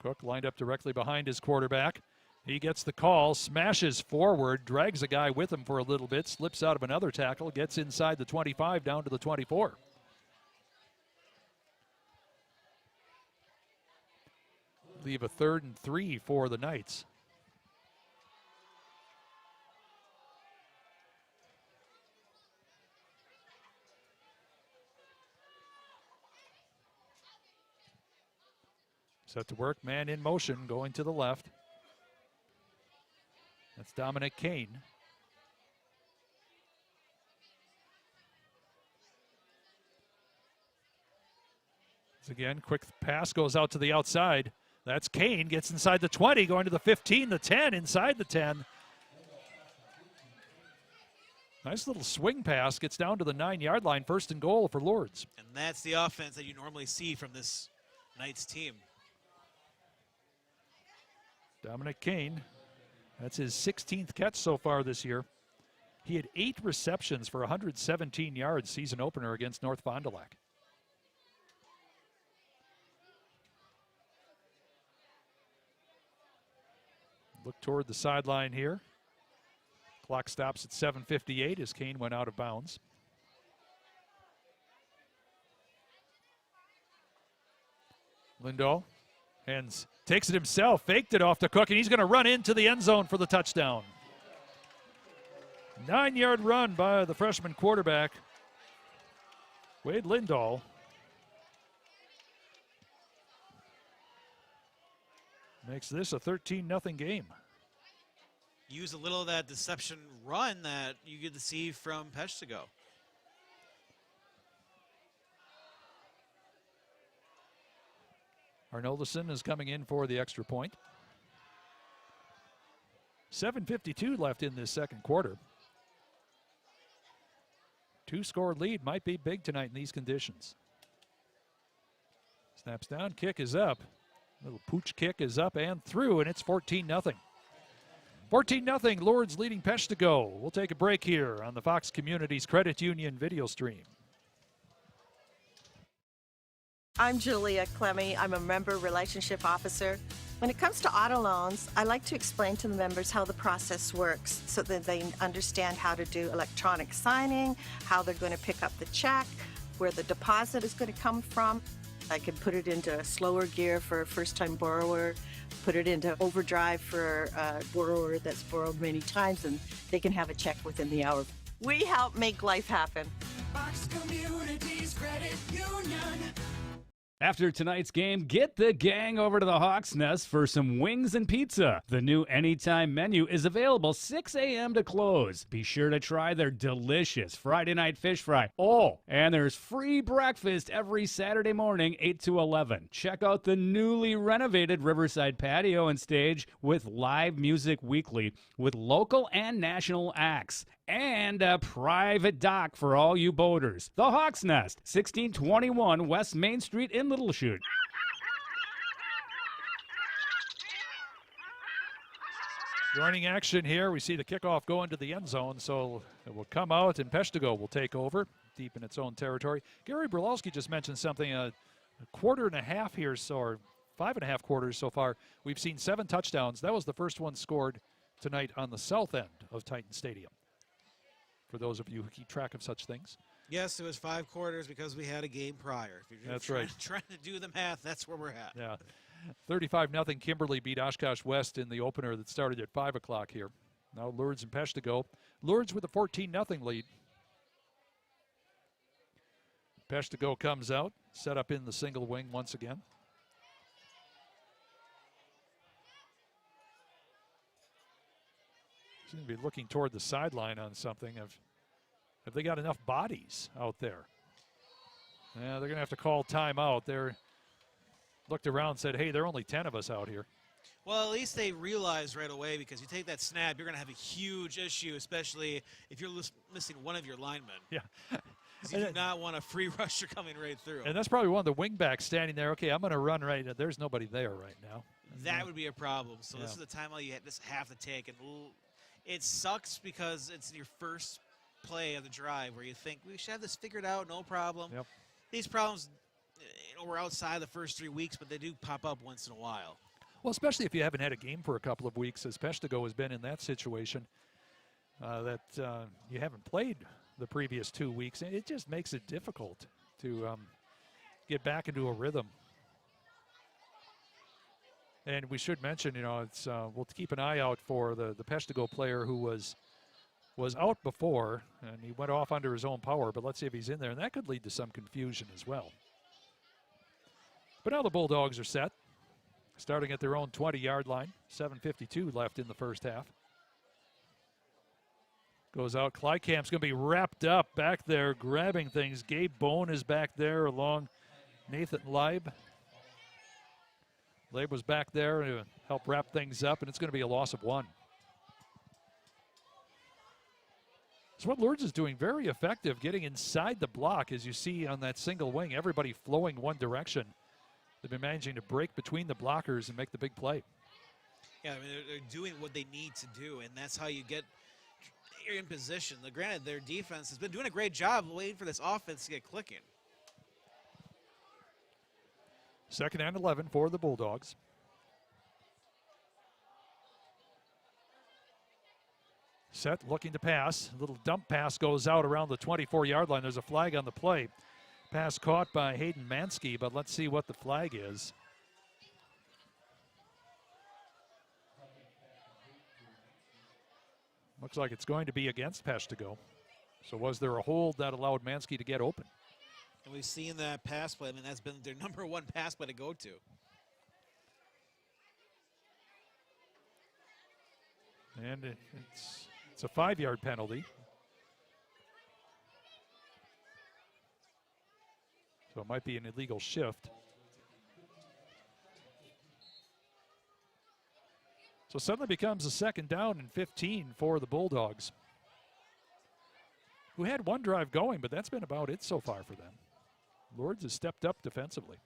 Cook lined up directly behind his quarterback. He gets the call, smashes forward, drags a guy with him for a little bit, slips out of another tackle, gets inside the 25 down to the 24. Leave a 3rd and 3 for the Knights. Set to work, man in motion, going to the left. That's Dominic Kane. Again, quick pass goes out to the outside. That's Kane, gets inside the 20, going to the 15, the 10, inside the 10. Nice little swing pass, gets down to the 9-yard line, 1st and goal for Lourdes. And that's the offense that you normally see from this Knights team. Dominic Kane, that's his 16th catch so far this year. He had 8 receptions for 117 yards season opener against North Fond du Lac. Look toward the sideline here. Clock stops at 7:58 as Kane went out of bounds. Lindahl hands, takes it himself, faked it off to Cook, and he's going to run into the end zone for the touchdown. 9-yard run by the freshman quarterback, Wade Lindahl. Makes this a 13-0 game. Use a little of that deception run that you get to see from Peshtigo. Arnolson is coming in for the extra point. 7:52 left in this second quarter. 2-score lead might be big tonight in these conditions. Snaps down, kick is up. Little pooch kick is up and through, and it's 14-0. 14-0, Lourdes leading Peshtigo. We'll take a break here on the Fox Communities Credit Union video stream. I'm Julia Clemmy. I'm a member relationship officer. When it comes to auto loans, I like to explain to the members how the process works so that they understand how to do electronic signing, how they're going to pick up the check, where the deposit is going to come from. I can put it into slower gear for a first-time borrower, put it into overdrive for a borrower that's borrowed many times, and they can have a check within the hour. We help make life happen. Fox Communities Credit Union. After tonight's game, get the gang over to the Hawks Nest for some wings and pizza. The new Anytime menu is available 6 a.m. to close. Be sure to try their delicious Friday night fish fry. Oh, and there's free breakfast every Saturday morning, 8 to 11. Check out the newly renovated Riverside patio and stage with live music weekly with local and national acts. And a private dock for all you boaters. The Hawks Nest, 1621 West Main Street in Little Chute. Joining action here, we see the kickoff go into the end zone, so it will come out and Peshtigo will take over deep in its own territory. Gary Brulowski just mentioned something, a quarter and a half here, or 5.5 quarters so far. We've seen 7 touchdowns. That was the first one scored tonight on the south end of Titan Stadium. For those of you who keep track of such things. Yes, it was 5 quarters because we had a game prior. If you're That's trying, right. Trying to do the math, that's where we're at. Yeah. 35-0 Kimberly beat Oshkosh West in the opener that started at 5 o'clock here. Now Lourdes and Peshtigo. Lourdes with a 14-0 lead. Peshtigo comes out, set up in the single wing once again. Seem to be looking toward the sideline on something. Have they got enough bodies out there? Yeah, they're going to have to call timeout. They're looked around and said, hey, there are only 10 of us out here. Well, at least they realized right away, because you take that snap, you're going to have a huge issue, especially if you're missing one of your linemen. Yeah. You do not want a free rusher coming right through. And that's probably one of the wingbacks standing there. Okay, I'm going to run right. There's nobody there right now. That would be a problem. So Yeah. this is the timeout you just have to take. And it sucks because it's your first play of the drive where you think we should have this figured out, no problem. Yep. These problems, were outside the first 3 weeks, but they do pop up once in a while. Well, especially if you haven't had a game for a couple of weeks, as Peshtigo has been in that situation, that you haven't played the previous 2 weeks. And it just makes it difficult to get back into a rhythm. And we should mention, it's we'll keep an eye out for the Peshtigo player who was out before, and he went off under his own power, but let's see if he's in there, and that could lead to some confusion as well. But now the Bulldogs are set, starting at their own 20-yard line. 7:52 left in the first half. Goes out. Klykamp's going to be wrapped up back there, grabbing things. Gabe Bone is back there along Nathan Leib. Leib was back there to help wrap things up, and it's going to be a loss of 1. So what Lourdes is doing, very effective, getting inside the block, as you see on that single wing, everybody flowing one direction. They've been managing to break between the blockers and make the big play. Yeah, I mean, they're doing what they need to do, and that's how you get in position. Granted, their defense has been doing a great job waiting for this offense to get clicking. 2nd and 11 for the Bulldogs. Set, looking to pass. A little dump pass goes out around the 24-yard line. There's a flag on the play. Pass caught by Hayden Mansky, but let's see what the flag is. Looks like it's going to be against Peshtigo. So was there a hold that allowed Mansky to get open? And we've seen that pass play. I mean, that's been their #1 pass play to go to. And it's a 5-yard penalty. So it might be an illegal shift. So suddenly becomes a 2nd down and 15 for the Bulldogs, who had one drive going, but that's been about it so far for them. Lourdes has stepped up defensively.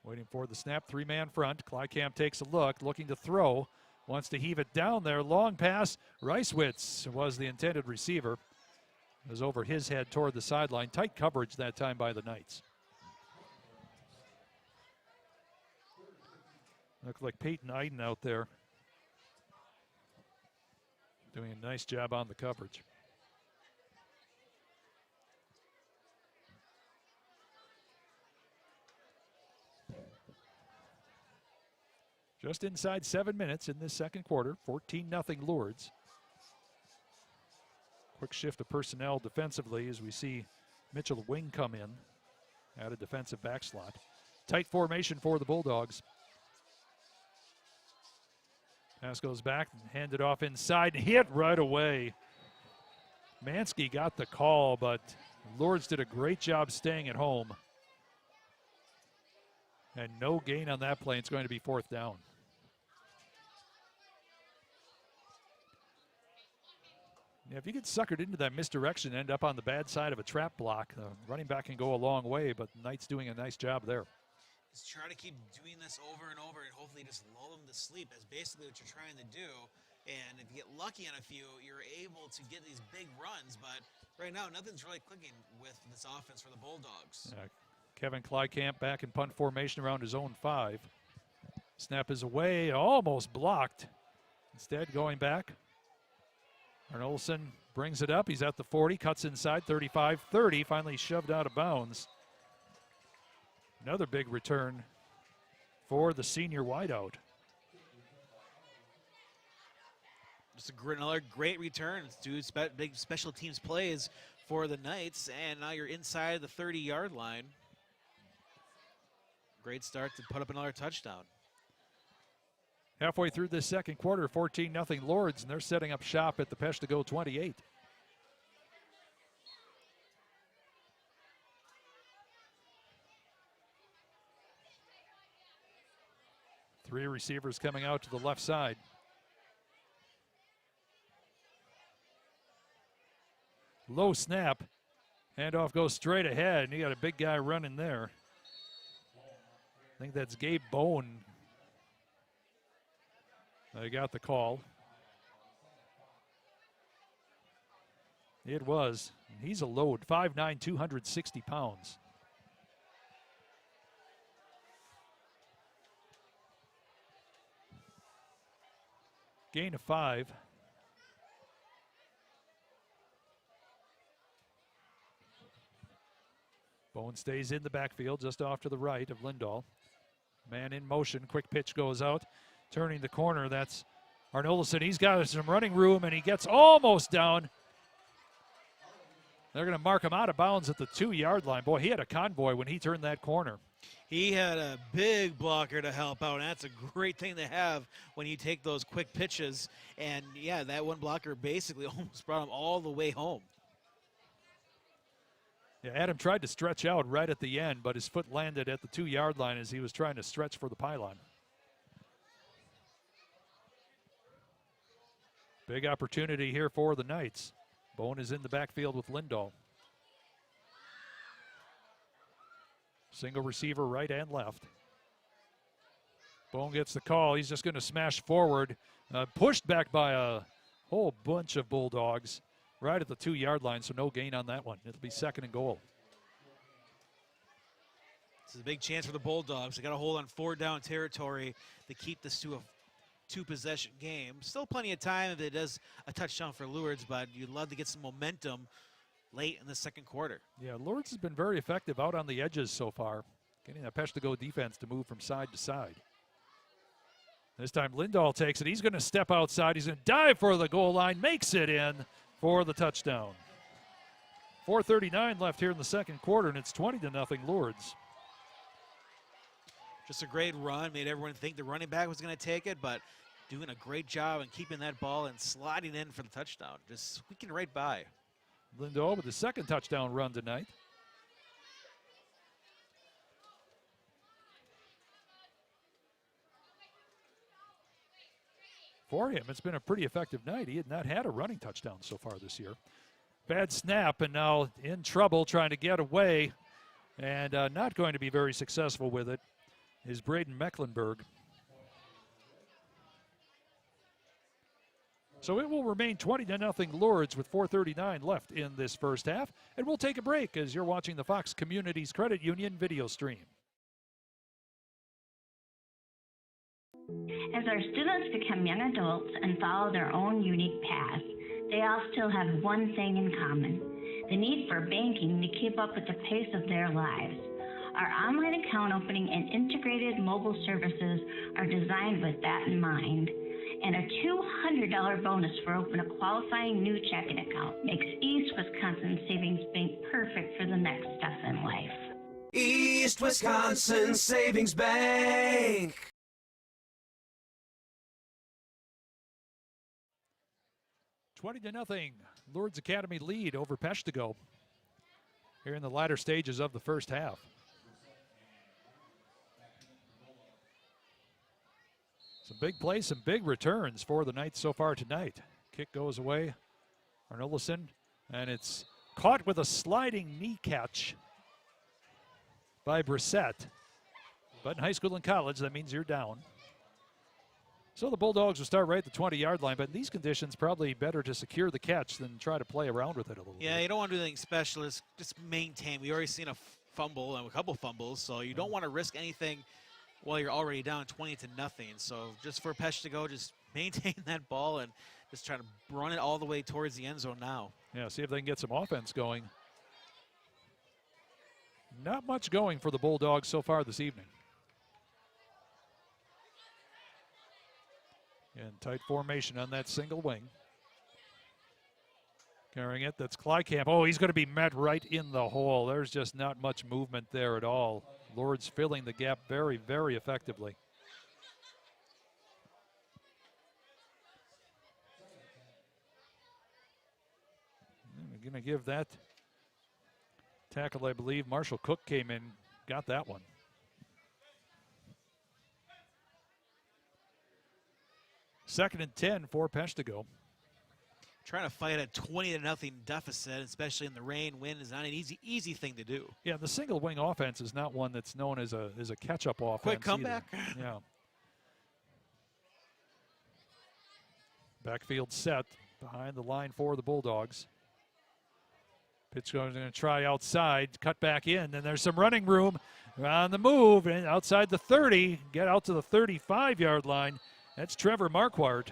Waiting for the snap, 3-man front. Klykamp takes a look, looking to throw. Wants to heave it down there. Long pass. Reiswitz was the intended receiver. It was over his head toward the sideline. Tight coverage that time by the Knights. Looked like Peyton Iden out there Doing a nice job on the coverage. Just inside 7 minutes in this second quarter, 14-0 Lourdes. Quick shift of personnel defensively as we see Mitchell Wing come in at a defensive back slot. Tight formation for the Bulldogs. Pass goes back, handed off inside, and hit right away. Mansky got the call, but Lourdes did a great job staying at home. And no gain on that play. It's going to be 4th down. Yeah, if you get suckered into that misdirection, end up on the bad side of a trap block, the running back can go a long way, but Knight's doing a nice job there. Just try to keep doing this over and over and hopefully just lull them to sleep. That's basically what you're trying to do. And if you get lucky on a few, you're able to get these big runs. But right now, nothing's really clicking with this offense for the Bulldogs. Kevin Kleikamp back in punt formation around his own 5. Snap is away, almost blocked. Instead, going back. Arnolson brings it up. He's at the 40, cuts inside, 35-30, finally shoved out of bounds. Another big return for the senior wideout. Just another great return. Two big special teams plays for the Knights, and now you're inside the 30-yard line. Great start to put up another touchdown. Halfway through this second quarter, 14-0 Lourdes, and they're setting up shop at the Peshtigo 28. Three receivers coming out to the left side. Low snap. Handoff goes straight ahead, and you got a big guy running there. I think that's Gabe Bone. They got the call. It was. He's a load, 5'9", 260 pounds. Gain of 5. Bone stays in the backfield just off to the right of Lindahl. Man in motion, quick pitch goes out. Turning the corner, that's Arnolson. He's got some running room, and he gets almost down. They're going to mark him out of bounds at the 2-yard line. Boy, he had a convoy when he turned that corner. He had a big blocker to help out, and that's a great thing to have when you take those quick pitches. And, yeah, that one blocker basically almost brought him all the way home. Yeah, Adam tried to stretch out right at the end, but his foot landed at the 2-yard line as he was trying to stretch for the pylon. Big opportunity here for the Knights. Bone is in the backfield with Lindahl. Single receiver right and left. Bone gets the call. He's just going to smash forward. Pushed back by a whole bunch of Bulldogs right at the 2-yard line, so no gain on that one. It'll be 2nd and goal. This is a big chance for the Bulldogs. They got to hold on 4-down territory to keep this to a 2-possession game. Still plenty of time if it is a touchdown for Lourdes, but you'd love to get some momentum late in the second quarter. Yeah, Lourdes has been very effective out on the edges so far, getting that Peshtigo defense to move from side to side. This time Lindahl takes it. He's going to step outside. He's going to dive for the goal line, makes it in for the touchdown. 4:39 left here in the second quarter, and it's 20-0 Lourdes. Just a great run. Made everyone think the running back was going to take it, but doing a great job in keeping that ball and sliding in for the touchdown. Just squeaking right by. Lindahl with the second touchdown run tonight. For him, it's been a pretty effective night. He had not had a running touchdown so far this year. Bad snap, and now in trouble trying to get away, and not going to be very successful with it is Braden Mecklenburg. So it will remain 20-0 Lourdes with 4:39 left in this first half. And we'll take a break as you're watching the Fox Communities Credit Union video stream. As our students become young adults and follow their own unique paths, they all still have one thing in common: the need for banking to keep up with the pace of their lives. Our online account opening and integrated mobile services are designed with that in mind. And a $200 bonus for opening a qualifying new checking account makes East Wisconsin Savings Bank perfect for the next step in life. East Wisconsin Savings Bank. 20-0, Lourdes Academy lead over Peshtigo here in the latter stages of the first half. Some big plays, some big returns for the Knights so far tonight. Kick goes away, Arnolfsson, and it's caught with a sliding knee catch by Brissett. But in high school and college, that means you're down. So the Bulldogs will start right at the 20-yard line, but in these conditions, probably better to secure the catch than try to play around with it a little bit. Yeah, you don't want to do anything special. Just maintain. We already seen a fumble and a couple fumbles, so you don't want to risk anything while you're already down 20-0. So just for Peshtigo, just maintain that ball and just try to run it all the way towards the end zone now. Yeah, see if they can get some offense going. Not much going for the Bulldogs so far this evening. In tight formation on that single wing. Carrying it, that's Kleikamp. Oh, he's going to be met right in the hole. There's just not much movement there at all. Lourdes filling the gap very, very effectively. We're going to give that tackle, I believe. Marshall Cook came in, got that one. Second and 10 for Peshtigo. Trying to fight a 20-0 deficit, especially in the rain, wind, is not an easy thing to do. Yeah, the single wing offense is not one that's known as a catch-up offense. Quick comeback. Yeah. Backfield set behind the line for the Bulldogs. Pitch going to try outside, cut back in, and there's some running room on the move, and outside the 30, get out to the 35-yard line. That's Trevor Marquardt.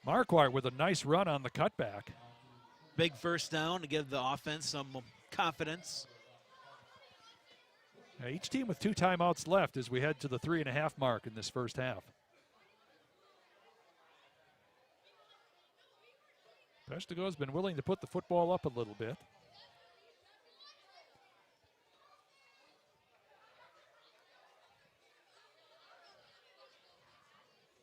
Marquardt with a nice run on the cutback. Big first down to give the offense some confidence. Now each team with 2 timeouts left as we head to the 3.5 mark in this first half. Peshtigo's been willing to put the football up a little bit.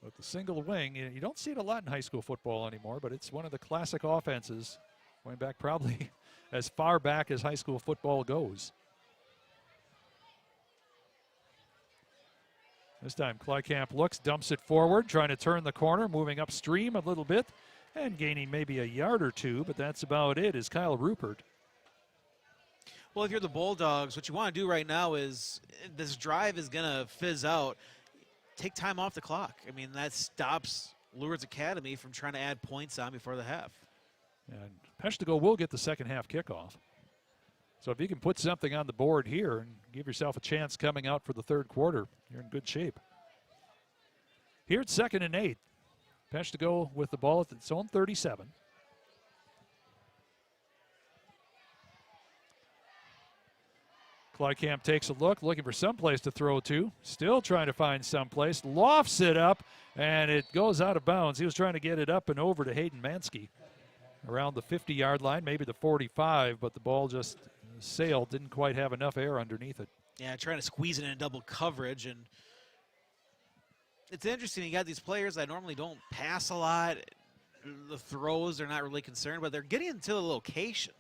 But the single wing, you don't see it a lot in high school football anymore, but it's one of the classic offenses going back probably as far back as high school football goes. This time Kleikamp looks, dumps it forward, trying to turn the corner, moving upstream a little bit and gaining maybe a yard or two, but that's about it, is Kyle Rupert. Well, if you're the Bulldogs, what you want to do right now is, this drive is going to fizz out. Take time off the clock. I mean, that stops Lourdes Academy from trying to add points on before the half. And Peshtigo will get the second half kickoff. So if you can put something on the board here and give yourself a chance coming out for the third quarter, you're in good shape. Here it's 2nd and 8. Peshtigo with the ball at its own 37. Kleikamp takes a look, looking for someplace to throw to. Still trying to find someplace. Lofts it up, and it goes out of bounds. He was trying to get it up and over to Hayden Mansky around the 50-yard line, maybe the 45, but the ball just sailed. Didn't quite have enough air underneath it. Yeah, trying to squeeze it in double coverage. And it's interesting. You got these players that normally don't pass a lot. The throws, they're not really concerned, but they're getting into the location.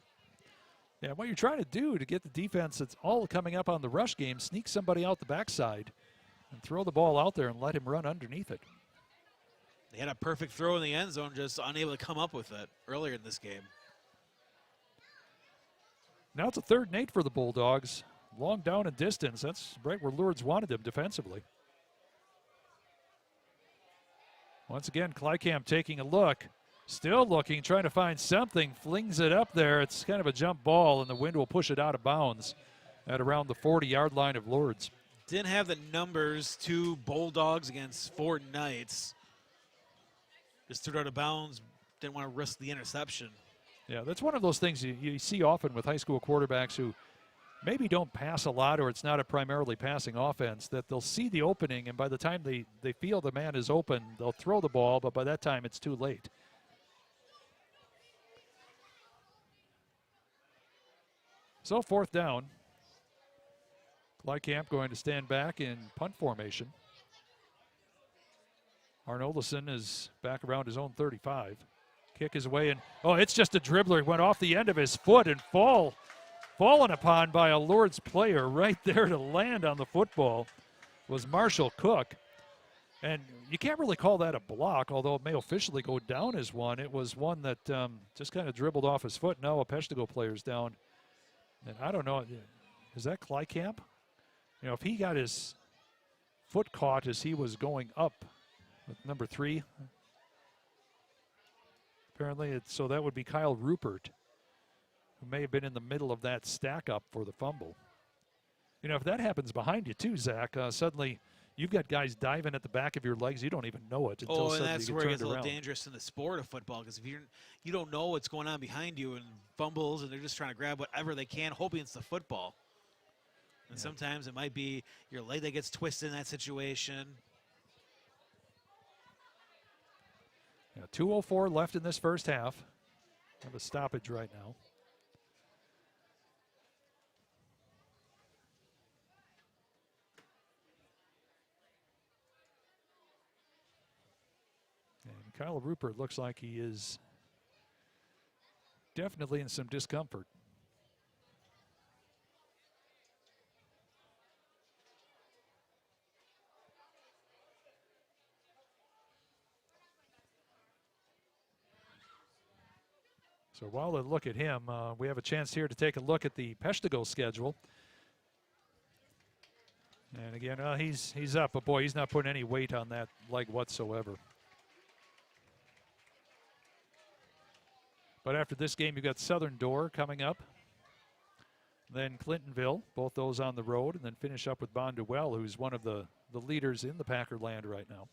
Yeah, what you're trying to do to get the defense that's all coming up on the rush game, sneak somebody out the backside and throw the ball out there and let him run underneath it. They had a perfect throw in the end zone, just unable to come up with it earlier in this game. Now it's a 3rd and 8 for the Bulldogs. Long down and distance. That's right where Lourdes wanted them defensively. Once again, Kleikamp taking a look. Still looking, trying to find something, flings it up there. It's kind of a jump ball, and the wind will push it out of bounds at around the 40-yard line of Lourdes. Didn't have the numbers. 2 Bulldogs against 4 Knights. Just threw it out of bounds. Didn't want to risk the interception. Yeah, that's one of those things you see often with high school quarterbacks who maybe don't pass a lot, or it's not a primarily passing offense, that they'll see the opening, and by the time they feel the man is open, they'll throw the ball, but by that time it's too late. So 4th down. Lycamp going to stand back in punt formation. Arnoldson is back around his own 35. Kick is away, and it's just a dribbler. He went off the end of his foot and fallen upon by a Lourdes player right there to land on the football was Marshall Cook. And you can't really call that a block, although it may officially go down as one. It was one that just kind of dribbled off his foot. Now a Peshtigo player's down. And I don't know, is that Lycamp? You know, if he got his foot caught as he was going up with number 3, apparently, so that would be Kyle Rupert, who may have been in the middle of that stack up for the fumble. You know, if that happens behind you too, Zach, suddenly you've got guys diving at the back of your legs. You don't even know it until and suddenly that's you get where it turned gets a little around. dangerous in the sport of football, because if you don't know what's going on behind you and fumbles, and they're just trying to grab whatever they can, hoping it's the football. And sometimes it might be your leg that gets twisted in that situation. Yeah, 2:04 left in this first half. Have a stoppage right now. And Kyle Rupert looks like he is definitely in some discomfort. So while I look at him, we have a chance here to take a look at the Peshtigo schedule. And again, he's up, but boy, he's not putting any weight on that leg whatsoever. But after this game, you've got Southern Door coming up. Then Clintonville, both those on the road, and then finish up with Bonduelle, who's one of the leaders in the Packer land right now.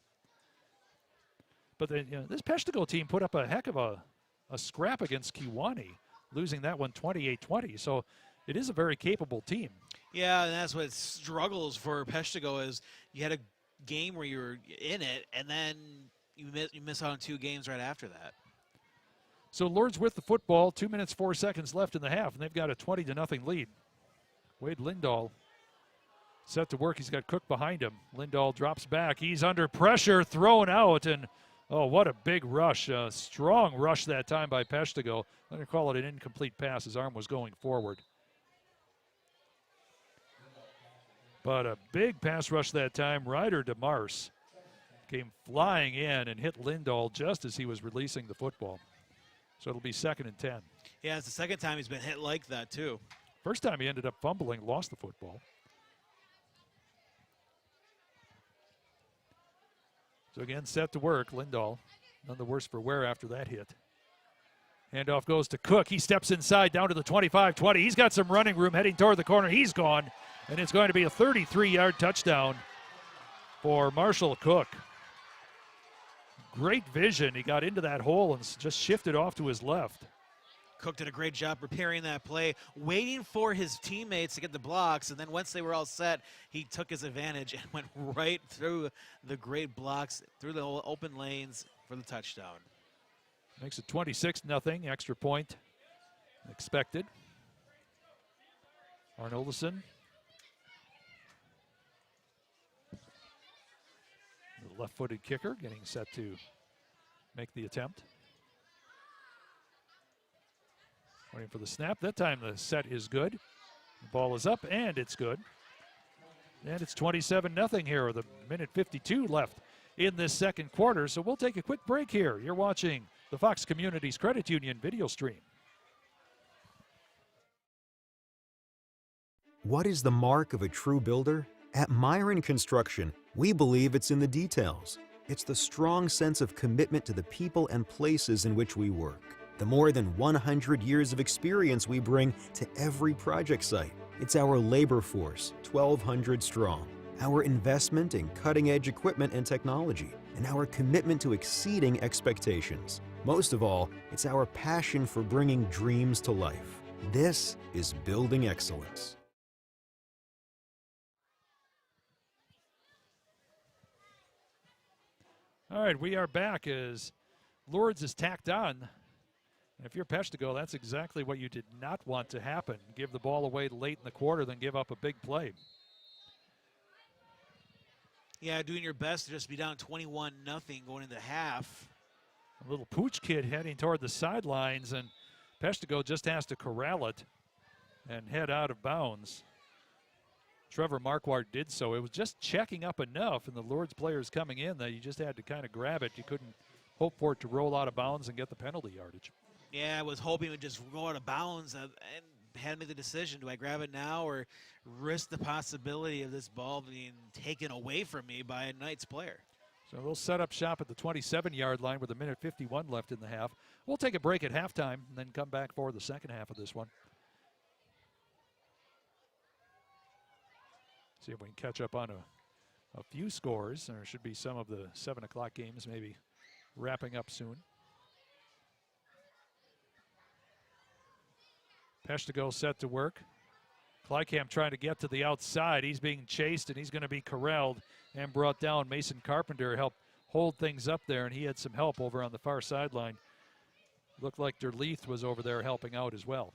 But then, this Peshtigo team put up a heck of a scrap against Kewanee, losing that one 28-20. So it is a very capable team. Yeah, and that's what struggles for Peshtigo is you had a game where you were in it, and then you miss out on 2 games right after that. So Lourdes with the football, 2 minutes, 4 seconds left in the half, and they've got a 20-0 lead. Wade Lindahl set to work. He's got Cook behind him. Lindahl drops back. He's under pressure, thrown out, and oh, what a big rush. A strong rush that time by Peshtigo. I'm going to call it an incomplete pass. His arm was going forward. But a big pass rush that time. Ryder DeMars came flying in and hit Lindahl just as he was releasing the football. So it'll be 2nd and 10. Yeah, it's the second time he's been hit like that, too. First time he ended up fumbling, lost the football. So again, set to work, Lindahl. None the worse for wear after that hit. Handoff goes to Cook. He steps inside down to the 25-20. He's got some running room heading toward the corner. He's gone, and it's going to be a 33-yard touchdown for Marshall Cook. Great vision. He got into that hole and just shifted off to his left. Cook did a great job preparing that play, waiting for his teammates to get the blocks, and then once they were all set, he took his advantage and went right through the great blocks, through the open lanes for the touchdown. Makes it 26-0, extra point expected. Arnoldson. The left-footed kicker getting set to make the attempt. Waiting for the snap. That time the set is good. The ball is up, and it's good. And it's 27-0 here with 1:52 left in this second quarter. So we'll take a quick break here. You're watching the Fox Communities Credit Union video stream. What is the mark of a true builder? At Myron Construction, we believe it's in the details. It's the strong sense of commitment to the people and places in which we work. The more than 100 years of experience we bring to every project site. It's our labor force, 1,200 strong. our investment in cutting-edge equipment and technology, and our commitment to exceeding expectations. Most of all, it's our passion for bringing dreams to life. This is building excellence. All right, we are back as Lourdes is tacked on. And if you're Peshtigo, that's exactly what you did not want to happen. Give the ball away late in the quarter, then give up a big play. Yeah, doing your best to just be down 21-0 going into half. A little pooch kid heading toward the sidelines, and Peshtigo just has to corral it and head out of bounds. Trevor Marquardt did so. It was just checking up enough, and the Lourdes players coming in that you just had to kind of grab it. You couldn't hope for it to roll out of bounds and get the penalty yardage. Yeah, I was hoping it would just go out of bounds and had to make the decision. Do I grab it now or risk the possibility of this ball being taken away from me by a Knights player? So we'll set up shop at the 27-yard line with 1:51 left in the half. We'll take a break at halftime and then come back for the second half of this one. See if we can catch up on a few scores. There should be some of the 7 o'clock games maybe wrapping up soon. Peshtigo set to work. Kleikamp trying to get to the outside. He's being chased, and he's going to be corralled and brought down. Mason Carpenter helped hold things up there, and he had some help over on the far sideline. Looked like Derleith was over there helping out as well.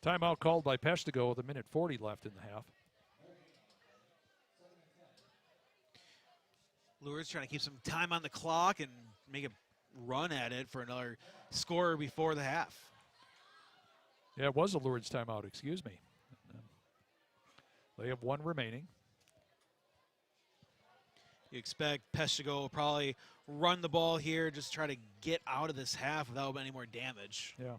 Timeout called by Peshtigo with 1:40 left in the half. Lourdes trying to keep some time on the clock and make a run at it for another score before the half. Yeah, it was a Lourdes timeout, excuse me. They have one remaining. You expect Peshtigo will probably run the ball here, just try to get out of this half without any more damage. Yeah.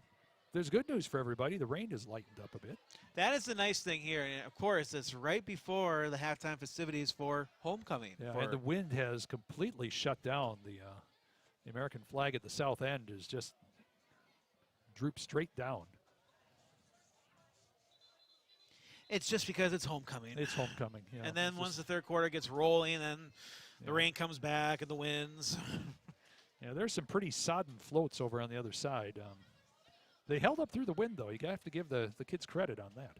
There's good news for everybody. The rain has lightened up a bit. That is the nice thing here. And of course, it's right before the halftime festivities for homecoming. Yeah, and the wind has completely shut down. The American flag at the south end is just drooped straight down. It's just because it's homecoming. It's homecoming, yeah. And then once the third quarter gets rolling, then the rain comes back and the winds. Yeah, there's some pretty sodden floats over on the other side. They held up through the wind, though. You have to give the kids credit on that.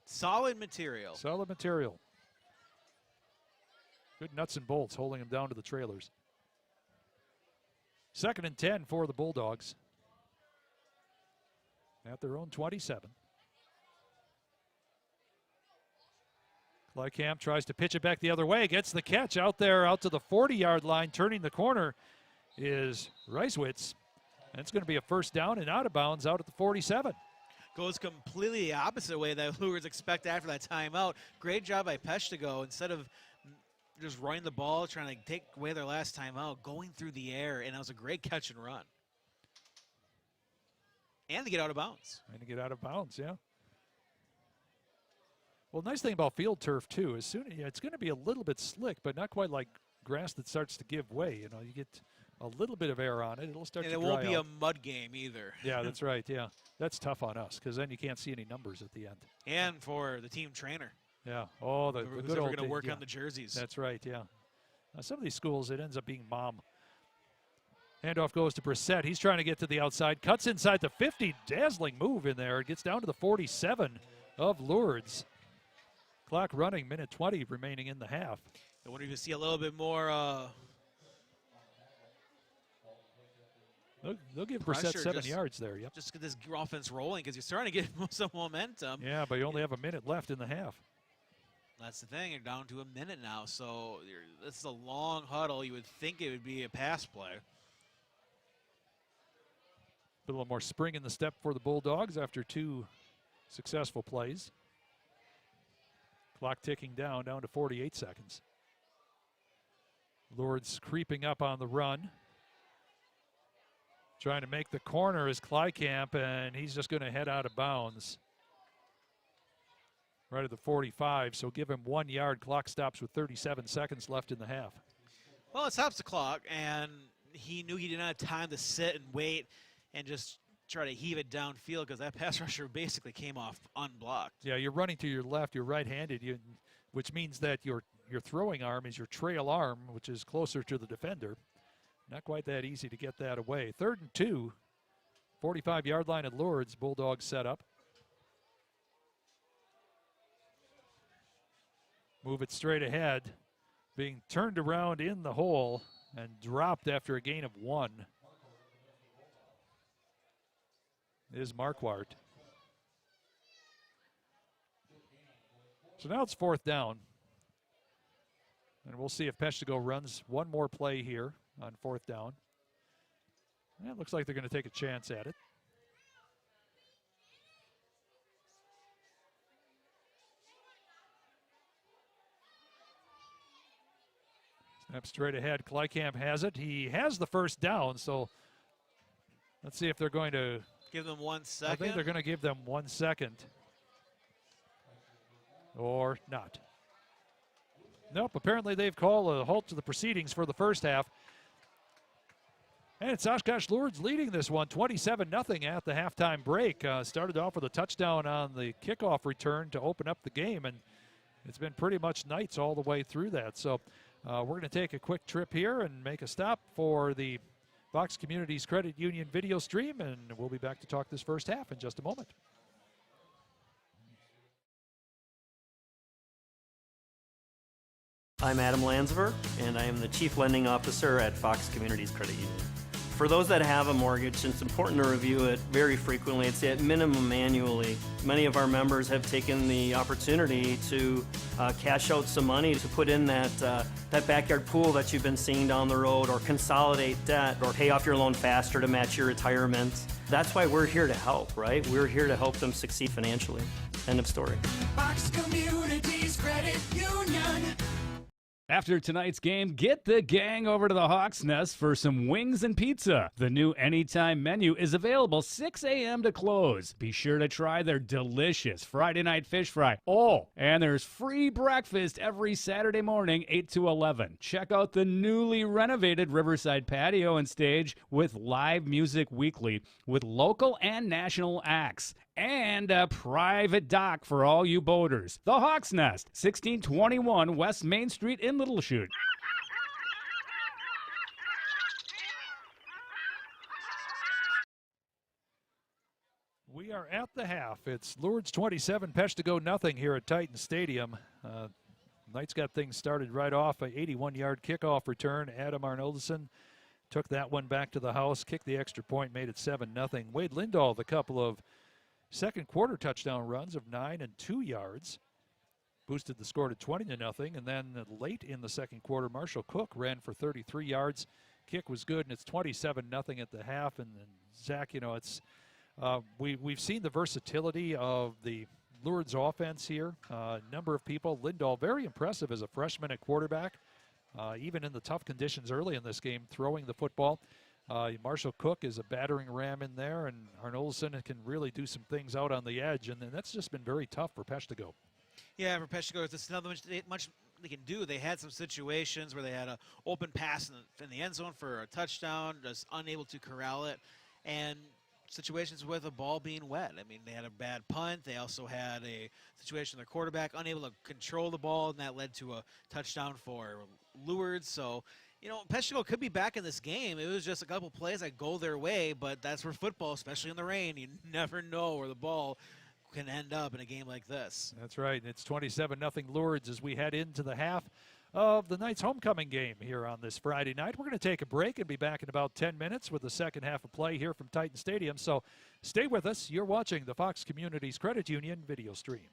Solid material. Solid material. Good nuts and bolts holding them down to the trailers. 2nd and 10 for the Bulldogs. At their own 27. Kleikamp tries to pitch it back the other way. Gets the catch out there, out to the 40-yard line. Turning the corner is Reiswitz. And it's going to be a first down and out of bounds out at the 47. Goes completely the opposite way that Lourdes expect after that timeout. Great job by Peshtigo. Instead of just running the ball, trying to take away their last timeout, going through the air, and that was a great catch and run. And to get out of bounds. And to get out of bounds, yeah. Well, nice thing about field turf, too, is it's going to be a little bit slick, but not quite like grass that starts to give way. You know, you get a little bit of air on it. It'll start to dry out. And it won't be a mud game either. Yeah, that's right, yeah. That's tough on us because then you can't see any numbers at the end. And for the team trainer. Yeah. Oh, the good old going to work on the jerseys. That's right, yeah. Some of these schools, it ends up being mom. Handoff goes to Brissett. He's trying to get to the outside. Cuts inside the 50. Dazzling move in there. It gets down to the 47 of Lourdes. Clock running, 1:20 remaining in the half. I wonder if you see a little bit more They'll give Brissett 7 yards there, yep. Just get this offense rolling because you're starting to get some momentum. Yeah, but you only have a minute left in the half. That's the thing. You're down to a minute now, so this is a long huddle. You would think it would be a pass play. A little more spring in the step for the Bulldogs after 2 successful plays. Clock ticking down to 48 seconds. Lourdes creeping up on the run. Trying to make the corner is Kleikamp, and he's just going to head out of bounds. Right at the 45, so give him 1 yard. Clock stops with 37 seconds left in the half. Well, it stops the clock, and he knew he did not have time to sit and wait and just try to heave it downfield because that pass rusher basically came off unblocked. Yeah, you're running to your left, you're right-handed, which means that your throwing arm is your trail arm, which is closer to the defender. Not quite that easy to get that away. 3rd and 2, 45-yard line at Lourdes. Bulldogs set up. Move it straight ahead. Being turned around in the hole and dropped after a gain of 1 is Marquardt. So now it's 4th down. And we'll see if Peshtigo runs one more play here on 4th down. And it looks like they're going to take a chance at it. Snap straight ahead. Kleikamp has it. He has the first down, so let's see if they're going to give them 1 second. I think they're going to give them 1 second. Or not. Nope, apparently they've called a halt to the proceedings for the first half. And it's Oshkosh Lourdes leading this one 27-0 at the halftime break. Started off with a touchdown on the kickoff return to open up the game, and it's been pretty much Knights all the way through that. So we're going to take a quick trip here and make a stop for the Fox Communities Credit Union video stream, and we'll be back to talk this first half in just a moment. I'm Adam Landsver, and I am the Chief Lending Officer at Fox Communities Credit Union. For those that have a mortgage, it's important to review it very frequently. It's at minimum annually. Many of our members have taken the opportunity to cash out some money to put in that backyard pool that you've been seeing down the road, or consolidate debt, or pay off your loan faster to match your retirement. That's why we're here to help, right? We're here to help them succeed financially. End of story. Fox Communities Credit Union. After tonight's game, get the gang over to the Hawk's Nest for some wings and pizza. The new Anytime menu is available 6 a.m. to close. Be sure to try their delicious Friday night fish fry. Oh, and there's free breakfast every Saturday morning, 8 to 11. Check out the newly renovated Riverside patio and stage with live music weekly with local and national acts. And a private dock for all you boaters. The Hawk's Nest, 1621 West Main Street in Little Chute. We are at the half. It's Lourdes 27, Peshtigo nothing here at Titan Stadium. Knights got things started right off. An 81-yard kickoff return. Adam Arnoldson took that one back to the house, kicked the extra point, made it 7-0. Wade Lindahl, a couple of second quarter touchdown runs of 9 and 2 yards. Boosted the score to 20-0. And then late in the second quarter, Marshall Cook ran for 33 yards. Kick was good, and it's 27-0 at the half. And then, Zach, you know, it's we've seen the versatility of the Lourdes offense here. A number of people. Lindahl, very impressive as a freshman at quarterback, even in the tough conditions early in this game, throwing the football. Marshall Cook is a battering ram in there, and Arnoldson can really do some things out on the edge, and that's just been very tough for Peshtigo. Yeah, for Peshtigo, it's another much they can do. They had some situations where they had an open pass in the end zone for a touchdown, just unable to corral it, and situations with the ball being wet. I mean, they had a bad punt. They also had a situation with their quarterback unable to control the ball, and that led to a touchdown for Lourdes. So, you know, Peshtigo could be back in this game. It was just a couple plays that go their way, but that's where football, especially in the rain, you never know where the ball can end up in a game like this. That's right. It's 27-0 Lourdes as we head into the half of the Knights homecoming game here on this Friday night. We're going to take a break and be back in about 10 minutes with the second half of play here from Titan Stadium. So stay with us. You're watching the Fox Communities Credit Union video stream.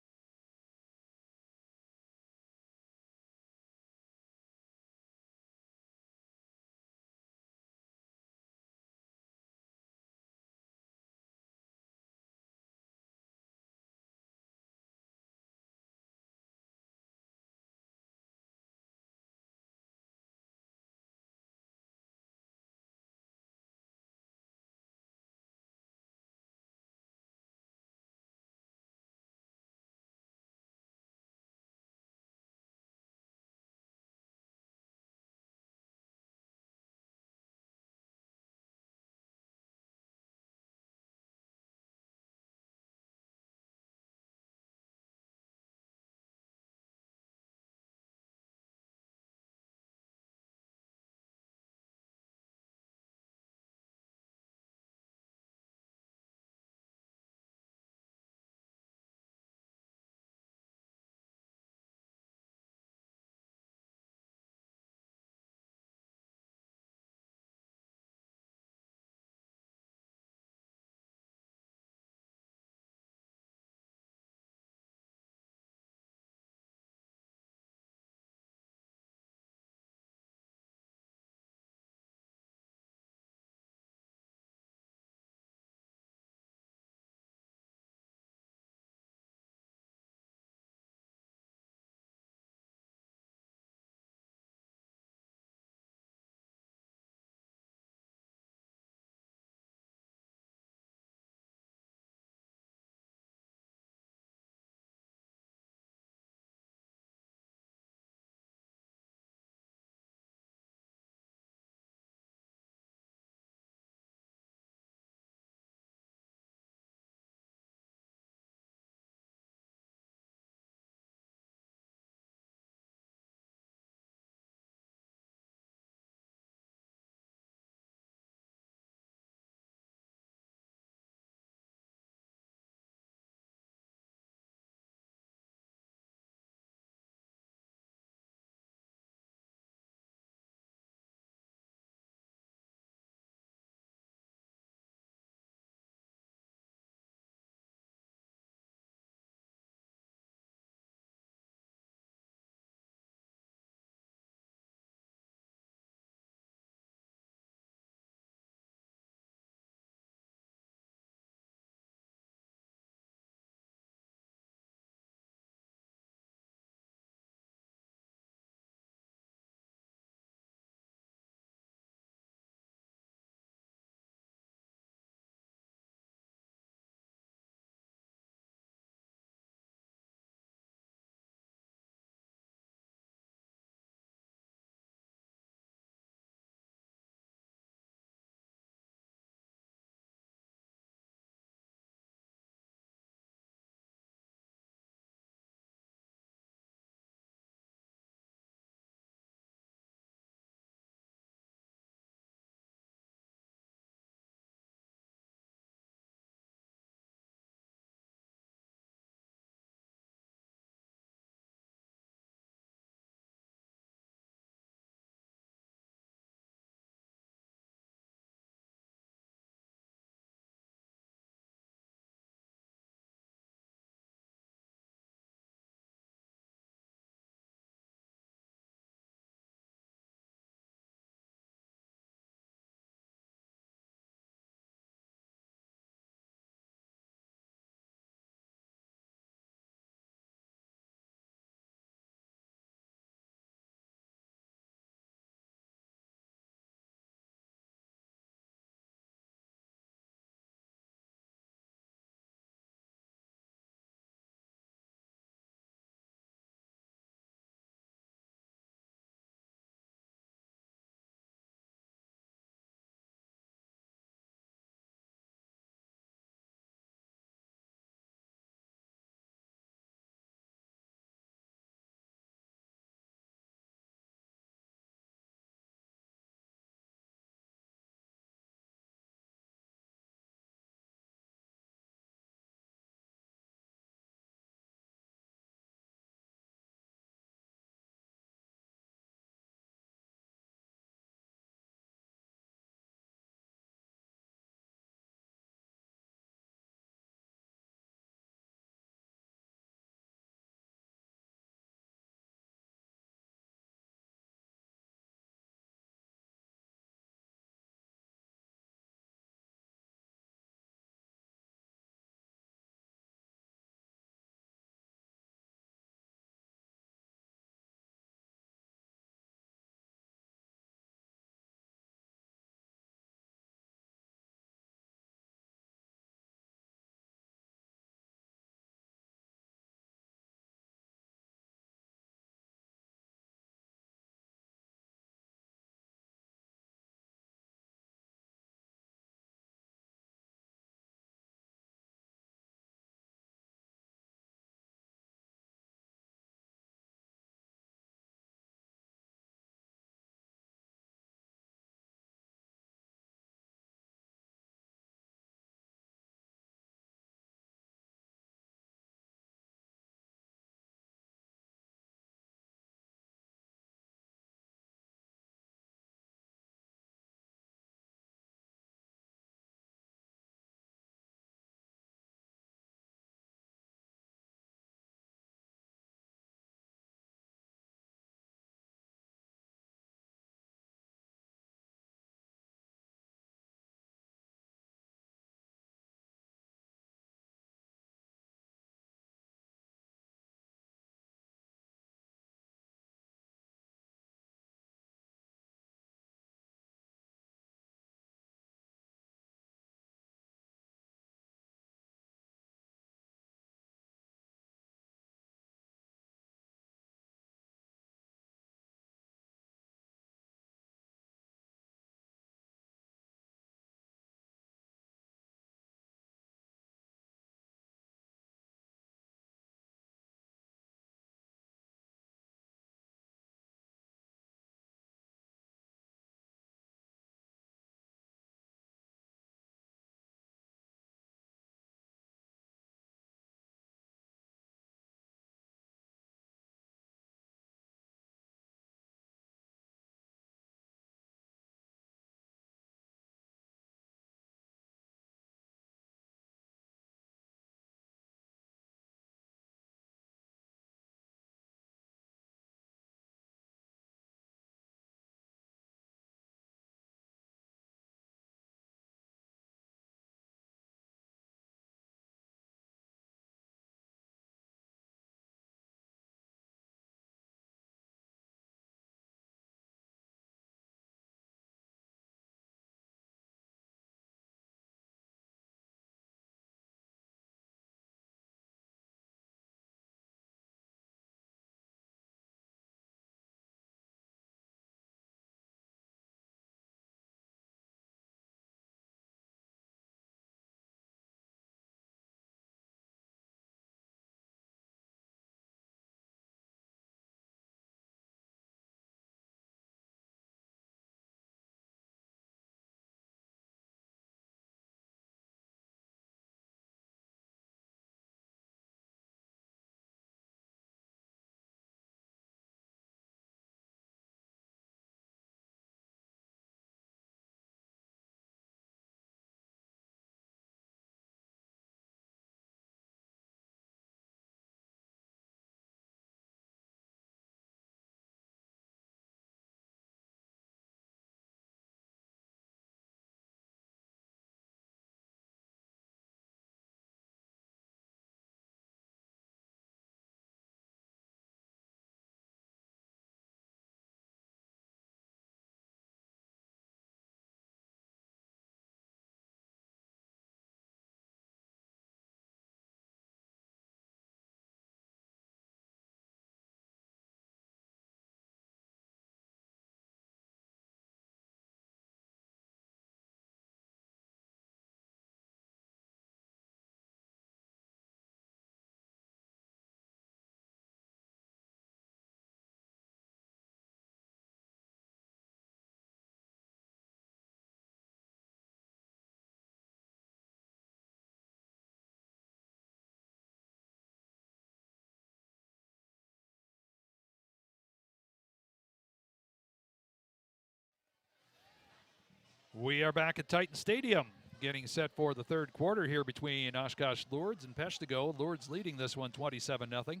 We are back at Titan Stadium, getting set for the third quarter here between Oshkosh Lourdes and Peshtigo. Lourdes leading this one 27-0.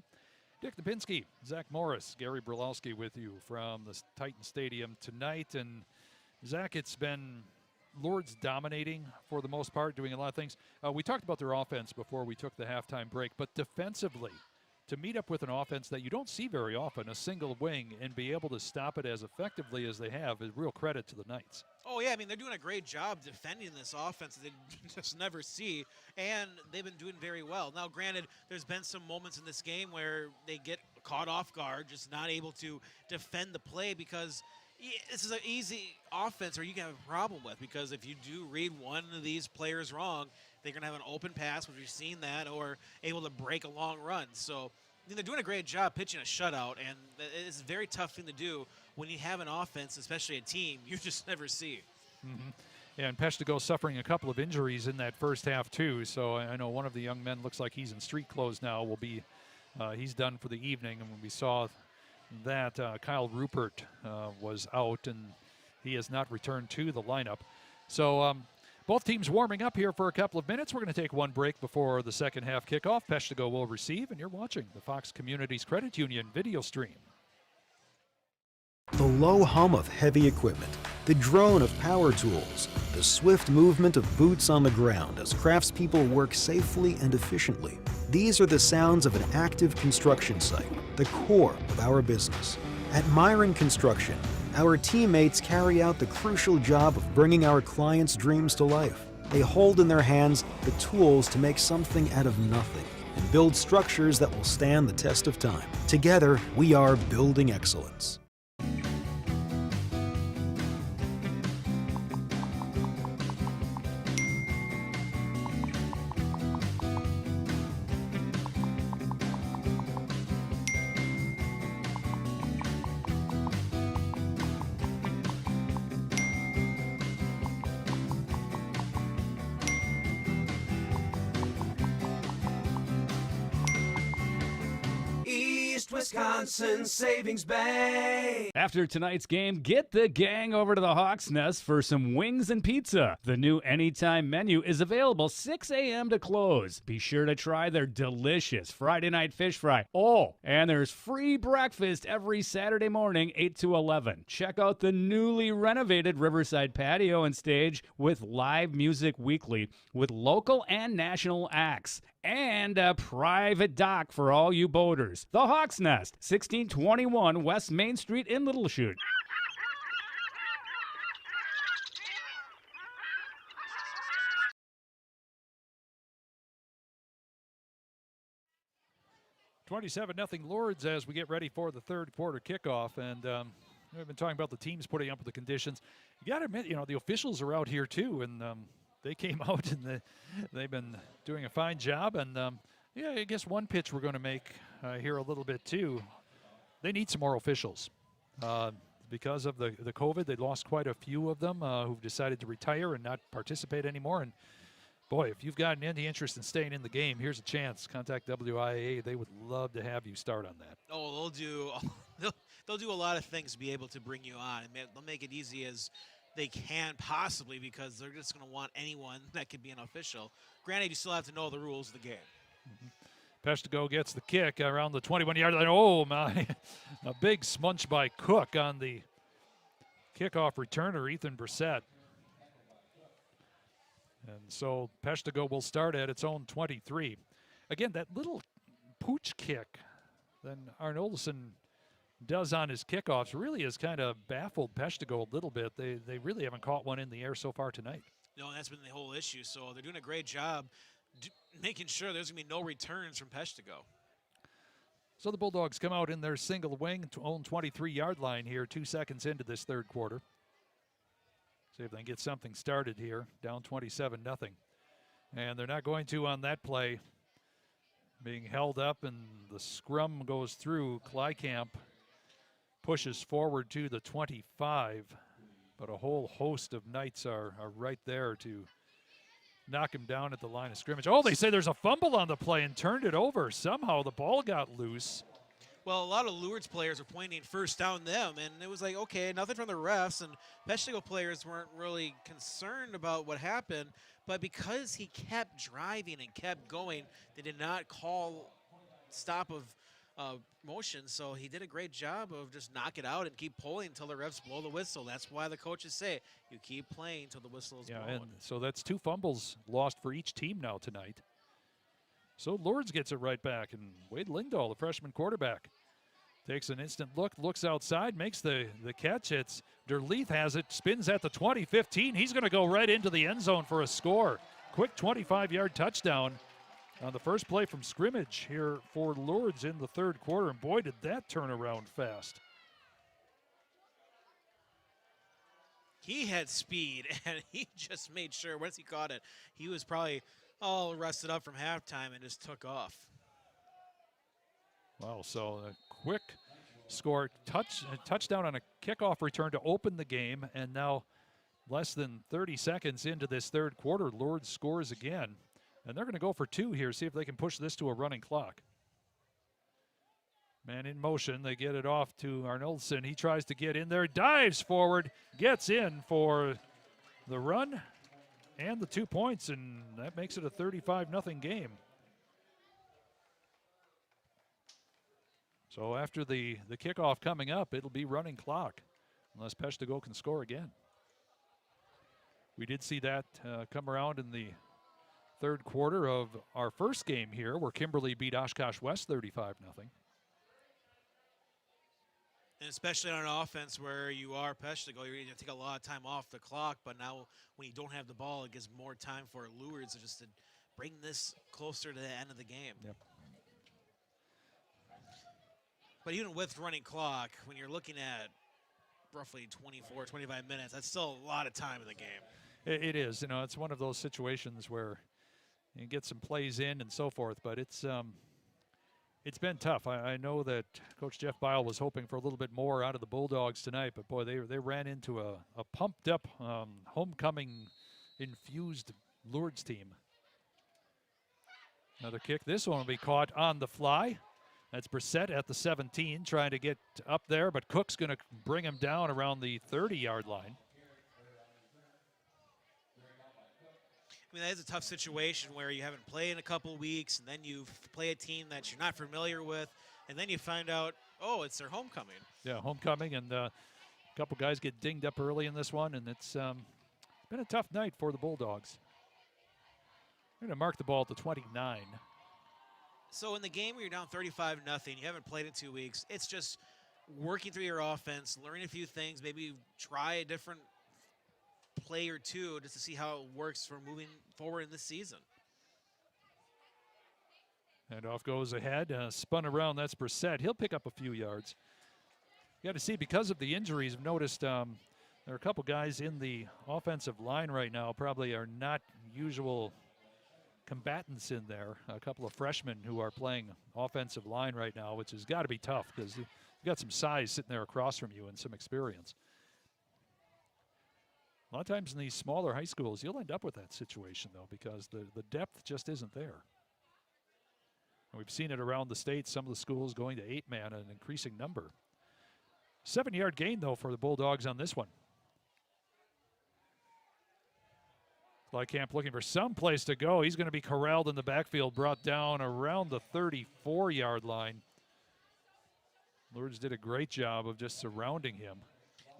Dick Napinski, Zach Morris, Gary Brulowski with you from the Titan Stadium tonight. And Zach, it's been Lourdes dominating for the most part, doing a lot of things. We talked about their offense before we took the halftime break, but defensively, to meet up with an offense that you don't see very often, a single wing, and be able to stop it as effectively as they have is real credit to the Knights. Oh, yeah, I mean, they're doing a great job defending this offense that they just never see, and they've been doing very well. Now, granted, there's been some moments in this game where they get caught off guard, just not able to defend the play, because this is an easy offense where you can have a problem with, because if you do read one of these players wrong, they're going to have an open pass, which we've seen that, or able to break a long run. So they're doing a great job pitching a shutout, and it's a very tough thing to do when you have an offense, especially a team, you just never see. Mm-hmm. And Peshtigo suffering a couple of injuries in that first half, too. So I know one of the young men looks like he's in street clothes now. He's done for the evening. And when we saw that, Kyle Rupert was out, and he has not returned to the lineup. So both teams warming up here for a couple of minutes. We're going to take one break before the second half kickoff. Peshtigo will receive, and you're watching the Fox Communities Credit Union video stream. The low hum of heavy equipment, the drone of power tools, the swift movement of boots on the ground as craftspeople work safely and efficiently. These are the sounds of an active construction site, the core of our business. At Myron Construction, our teammates carry out the crucial job of bringing our clients' dreams to life. They hold in their hands the tools to make something out of nothing and build structures that will stand the test of time. Together, we are building excellence. Wisconsin Savings Bank. After tonight's game, get the gang over to the Hawks Nest for some wings and pizza. The new Anytime menu is available 6 a.m. to close. Be sure to try their delicious Friday night fish fry. Oh, and there's free breakfast every Saturday morning, 8 to 11. Check out the newly renovated Riverside patio and stage with live music weekly with local and national acts. And a private dock for all you boaters. The Hawks Nest, 1621 West Main Street in Little Chute. $27-0 Lourdes as we get ready for the third quarter kickoff. And we've been talking about the teams putting up with the conditions. You got to admit, the officials are out here too, and they came out and they've been doing a fine job. And yeah, I guess one pitch we're going to make here a little bit too. They need some more officials because of the COVID. They lost quite a few of them who've decided to retire and not participate anymore. And boy, if you've got any interest in staying in the game, here's a chance. Contact WIAA. They would love to have you start on that. Oh, they'll do a lot of things to be able to bring you on. They'll make it easy as they can possibly, because they're just going to want anyone that could be an official. Granted, you still have to know the rules of the game. Mm-hmm. Peshtigo gets the kick around the 21-yard line. Oh, my. A big smudge by Cook on the kickoff returner, Ethan Brissett. And so Peshtigo will start at its own 23. Again, that little pooch kick that Arnoldson does on his kickoffs really has kind of baffled Peshtigo a little bit. They really haven't caught one in the air so far tonight. No, that's been the whole issue. So they're doing a great job making sure there's going to be no returns from Peshtigo. So the Bulldogs come out in their single wing to own 23-yard line here, 2 seconds into this third quarter. See if they can get something started here, down 27-0. And they're not going to on that play. Being held up, and the scrum goes through. Kleikamp pushes forward to the 25, but a whole host of Knights are right there to knock him down at the line of scrimmage. Oh, they say there's a fumble on the play and turned it over. Somehow the ball got loose. Well, a lot of Lourdes players were pointing first down them, and it was like, okay, nothing from the refs, and Peshtigo players weren't really concerned about what happened, but because he kept driving and kept going, they did not call stop of motion, so he did a great job of just knock it out and keep pulling until the refs blow the whistle. That's why the coaches say you keep playing until the whistle is blown. And so that's 2 fumbles lost for each team now tonight. So Lourdes gets it right back, and Wade Lindahl, the freshman quarterback, takes an instant look, looks outside, makes the catch. It's Derleith has it, spins at the 20-15. He's going to go right into the end zone for a score. Quick 25-yard touchdown on the first play from scrimmage here for Lourdes in the third quarter, and boy, did that turn around fast. He had speed, and he just made sure once he caught it, he was probably all rested up from halftime and just took off. Wow, so a quick score, touchdown on a kickoff return to open the game, and now less than 30 seconds into this third quarter, Lourdes scores again. And they're going to go for 2 here, see if they can push this to a running clock. Man in motion, they get it off to Arnoldson. He tries to get in there, dives forward, gets in for the run and the 2 points, and that makes it a 35-0 game. So after the kickoff coming up, it'll be running clock, unless Peshtigo can score again. We did see that come around in the third quarter of our first game here, where Kimberly beat Oshkosh West 35-0. And especially on an offense where you are Peshtigo, you're going to take a lot of time off the clock, but now when you don't have the ball, it gives more time for Lourdes to bring this closer to the end of the game. Yep. But even with running clock, when you're looking at roughly 24, 25 minutes, that's still a lot of time in the game. It is. You know, it's one of those situations where you get some plays in and so forth, but it's been tough. I know that Coach Jeff Bile was hoping for a little bit more out of the Bulldogs tonight, but boy, they ran into a pumped up, homecoming-infused Lourdes team. Another kick. This one will be caught on the fly. That's Brissett at the 17, trying to get up there, but Cook's going to bring him down around the 30-yard line. I mean, that is a tough situation where you haven't played in a couple of weeks, and then you play a team that you're not familiar with, and then you find out, oh, it's their homecoming. Yeah, homecoming, and a couple guys get dinged up early in this one, and it's been a tough night for the Bulldogs. They're going to mark the ball at the 29. So in the game where you're down 35-0, you haven't played in 2 weeks, it's just working through your offense, learning a few things, maybe try a different play or two just to see how it works for moving forward in this season. And off goes ahead, spun around, that's Brissett. He'll pick up a few yards. You got to see, because of the injuries, I've noticed there are a couple guys in the offensive line right now, probably are not usual combatants in there. A couple of freshmen who are playing offensive line right now, which has got to be tough because you've got some size sitting there across from you and some experience. A lot of times in these smaller high schools, you'll end up with that situation, though, because the depth just isn't there. And we've seen it around the state, some of the schools going to 8-man, an increasing number. 7-yard gain, though, for the Bulldogs on this one. Camp looking for some place to go. He's going to be corralled in the backfield, brought down around the 34-yard line. Lourdes did a great job of just surrounding him.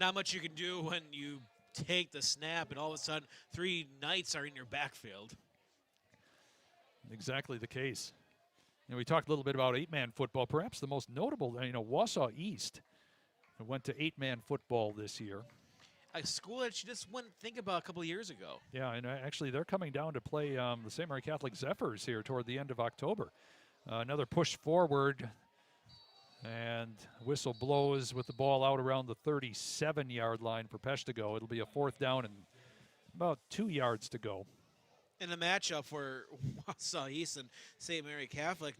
Not much you can do when you take the snap and all of a sudden 3 Knights are in your backfield. Exactly the case. And we talked a little bit about 8-man football. Perhaps the most notable, Wausau East went to 8-man football this year. A school that you just wouldn't think about a couple of years ago. Yeah, and actually they're coming down to play the St. Mary Catholic Zephyrs here toward the end of October. Another push forward, and whistle blows with the ball out around the 37-yard line for Peshtigo. It'll be a 4th down and about 2 yards to go. In the matchup for Wausau East and St. Mary Catholic,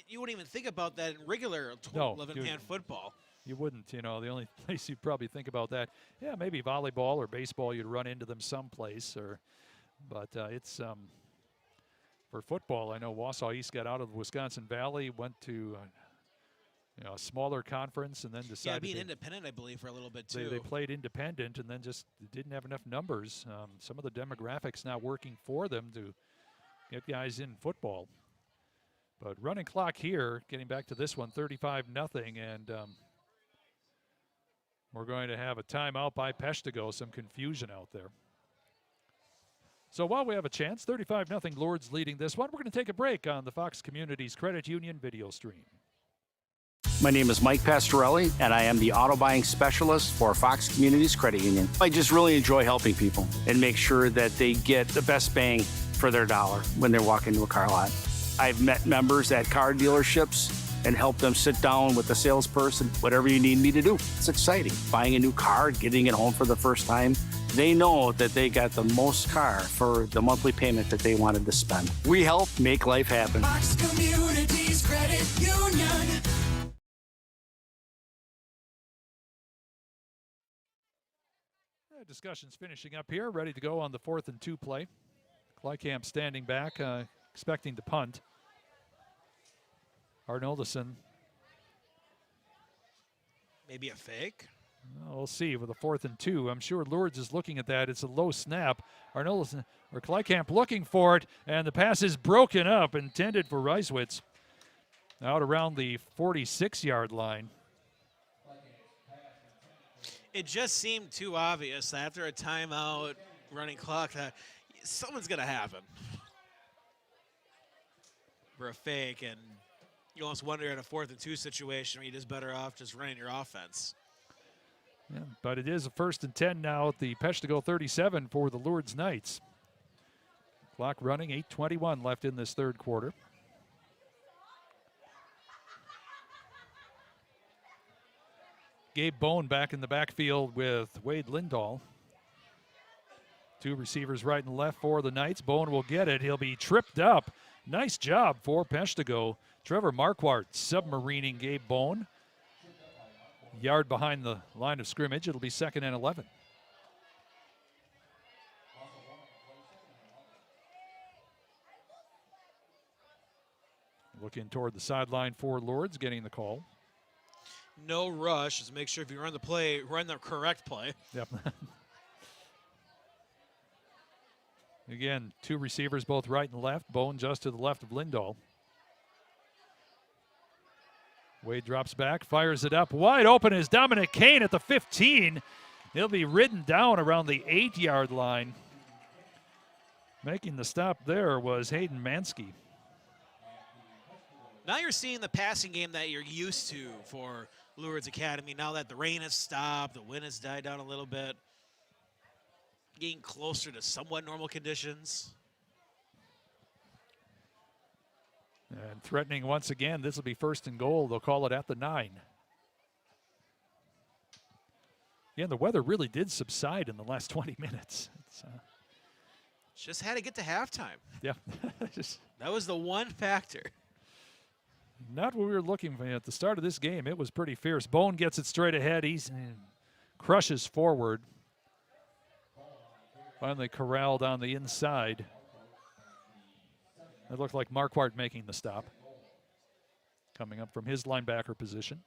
you wouldn't even think about that in regular 11-man football. You wouldn't, the only place you'd probably think about that, yeah, maybe volleyball or baseball, you'd run into them someplace. But it's for football, I know Wausau East got out of the Wisconsin Valley, went to a smaller conference, and then decided being independent, I believe, for a little bit too. They played independent and then just didn't have enough numbers. Some of the demographics not working for them to get guys in football. But running clock here, getting back to this one, 35-0, and we're going to have a timeout by Peshtigo. Some confusion out there. So while we have a chance, 35-0 Lourdes leading this one. We're going to take a break on the Fox Communities Credit Union video stream. My name is Mike Pastorelli, and I am the auto buying specialist for Fox Communities Credit Union. I just really enjoy helping people and make sure that they get the best bang for their dollar when they're walking to a car lot. I've met members at car dealerships and helped them sit down with the salesperson, whatever you need me to do. It's exciting. Buying a new car, getting it home for the first time. They know that they got the most car for the monthly payment that they wanted to spend. We help make life happen. Fox Communities Credit Union. Discussion's finishing up here, ready to go on the 4th and 2 play. Kleikamp standing back, expecting to punt. Arnoldson. Maybe a fake? Well, we'll see with a 4th and 2. I'm sure Lourdes is looking at that. It's a low snap. Arnoldson or Kleikamp looking for it, and the pass is broken up, intended for Reiswitz. Out around the 46-yard line. It just seemed too obvious after a timeout, running clock, that something's going to happen for a fake, and you almost wonder in a 4th and 2 situation where you're just better off just running your offense. Yeah, but it is a 1st and 10 now at the Peshtigo 37 for the Lourdes Knights. Clock running, 8:21 left in this third quarter. Gabe Bone back in the backfield with Wade Lindahl. Two receivers right and left for the Knights. Bone will get it. He'll be tripped up. Nice job for Peshtigo. Trevor Marquardt submarining Gabe Bone. Yard behind the line of scrimmage. It'll be 2nd and 11. Looking toward the sideline for Lourdes, getting the call. No rush. Just make sure if you run the play, run the correct play. Yep. Again, two receivers, both right and left. Bone just to the left of Lindahl. Wade drops back, fires it up. Wide open is Dominic Kane at the 15. He'll be ridden down around the 8-yard line. Making the stop there was Hayden Mansky. Now you're seeing the passing game that you're used to for Lourdes Academy. Now that the rain has stopped, the wind has died down a little bit, getting closer to somewhat normal conditions. And threatening once again, this will be 1st and goal. They'll call it at the 9. Yeah, the weather really did subside in the last 20 minutes. Just had to get to halftime. Yeah. That was the one factor. Not what we were looking for at the start of this game. It was pretty fierce. Bone gets it straight ahead. He crushes forward. Finally corralled on the inside. It looked like Marquardt making the stop. Coming up from his linebacker position.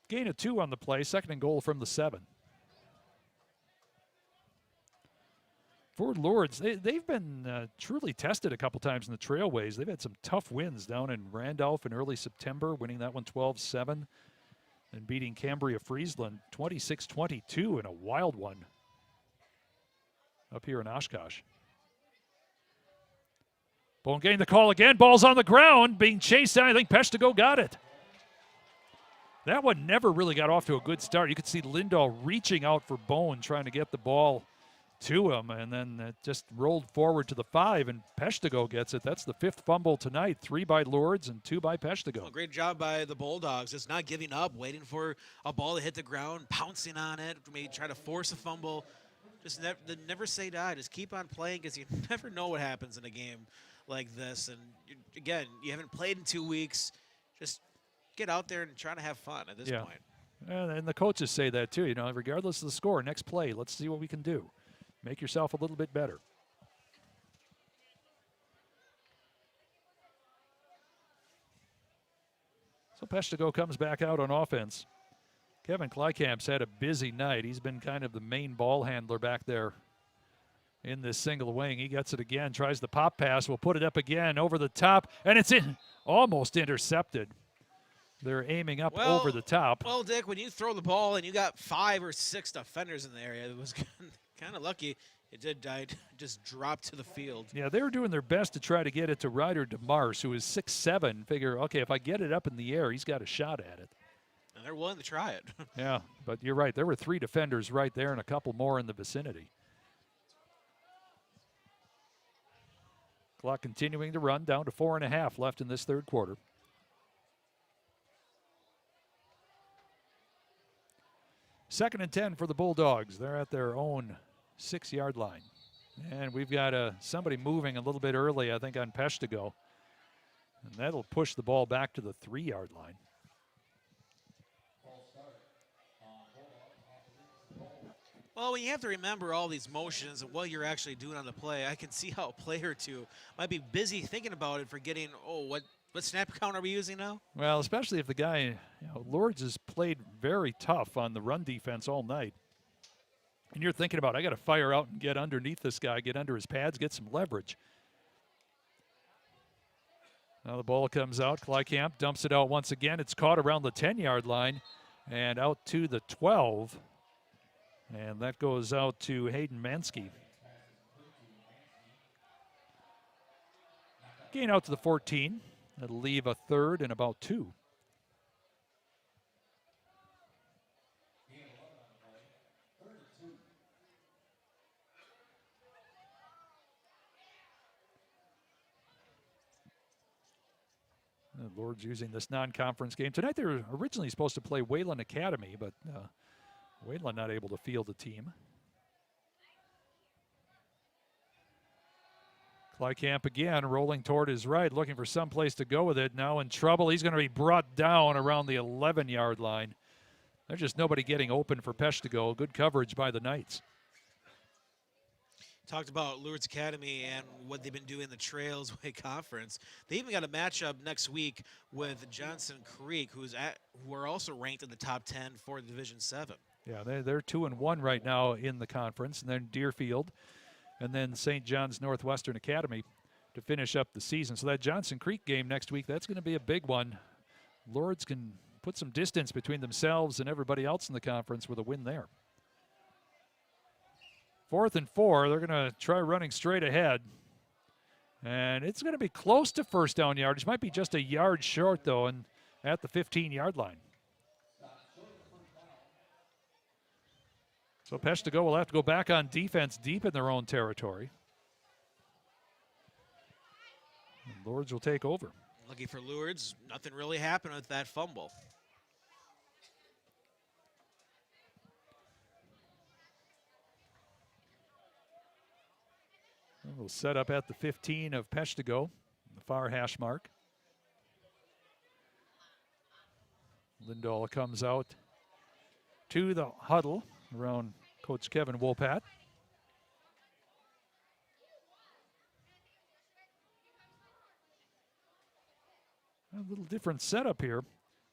Gain of 2 on the play. 2nd and goal from the 7. For Lourdes, they've been truly tested a couple times in the Trailways. They've had some tough wins down in Randolph in early September, winning that one 12-7, and beating Cambria Friesland 26-22 in a wild one up here in Oshkosh. Bone getting the call again. Ball's on the ground, being chased down. I think Peshtigo got it. That one never really got off to a good start. You could see Lindahl reaching out for Bone, trying to get the ball to him, and then it just rolled forward to the 5, and Peshtigo gets it. That's the 5th fumble tonight. 3 by Lourdes and 2 by Peshtigo. Well, great job by the Bulldogs, just not giving up, waiting for a ball to hit the ground, pouncing on it, maybe try to force a fumble. Just never say die. Just keep on playing, because you never know what happens in a game like this. And again, you haven't played in 2 weeks. Just get out there and try to have fun at this point. And the coaches say that too. You know, regardless of the score, next play, let's see what we can do. Make yourself a little bit better. So Peshtigo comes back out on offense. Kevin Klykamp's had a busy night. He's been kind of the main ball handler back there in this single wing. He gets it again, tries the pop pass, will put it up again over the top, and it's almost intercepted. They're aiming up over the top. Well, Dick, when you throw the ball and you got 5 or 6 defenders in the area, it was kind of lucky. It did just drop to the field. Yeah, they were doing their best to try to get it to Ryder DeMars, who is 6'7". Figure, okay, if I get it up in the air, he's got a shot at it. And they're willing to try it. Yeah, but you're right. There were 3 defenders right there and a couple more in the vicinity. Clock continuing to run, down to 4.5 left in this third quarter. Second and 10 for the Bulldogs. They're at their own 6-yard line. And we've got somebody moving a little bit early, I think, on Peshtigo. And that'll push the ball back to the 3-yard line. Well, when you have to remember all these motions and what you're actually doing on the play, I can see how a player or two might be busy thinking about it, forgetting, what snap count are we using now? Well, especially if the guy, Lourdes has played very tough on the run defense all night. And you're thinking about, I got to fire out and get underneath this guy, get under his pads, get some leverage. Now the ball comes out. Klykamp dumps it out once again. It's caught around the 10-yard line and out to the 12. And that goes out to Hayden Mansky. Gain out to the 14. That'll leave a third and about 2. Lourdes using this non-conference game. Tonight they were originally supposed to play Wayland Academy, but Wayland not able to field a team. Klykamp again rolling toward his right, looking for some place to go with it. Now in trouble. He's going to be brought down around the 11-yard line. There's just nobody getting open for Peshtigo. Good coverage by the Knights. Talked about Lourdes Academy and what they've been doing in the Trails Way Conference. They even got a matchup next week with Johnson Creek, who are also ranked in the top 10 for Division 7. Yeah, they're 2-1 right now in the conference, and then Deerfield, and then St. John's Northwestern Academy to finish up the season. So that Johnson Creek game next week, that's going to be a big one. Lourdes can put some distance between themselves and everybody else in the conference with a win there. 4th and 4, they're going to try running straight ahead. And it's going to be close to first down yardage. Might be just a yard short, though, and at the 15-yard line. So Peshtigo will have to go back on defense deep in their own territory. And Lourdes will take over. Lucky for Lourdes, nothing really happened with that fumble. We'll set up at the 15 of Peshtigo, the far hash mark. Lindahl comes out to the huddle around Coach Kevin Wopat. A little different setup here.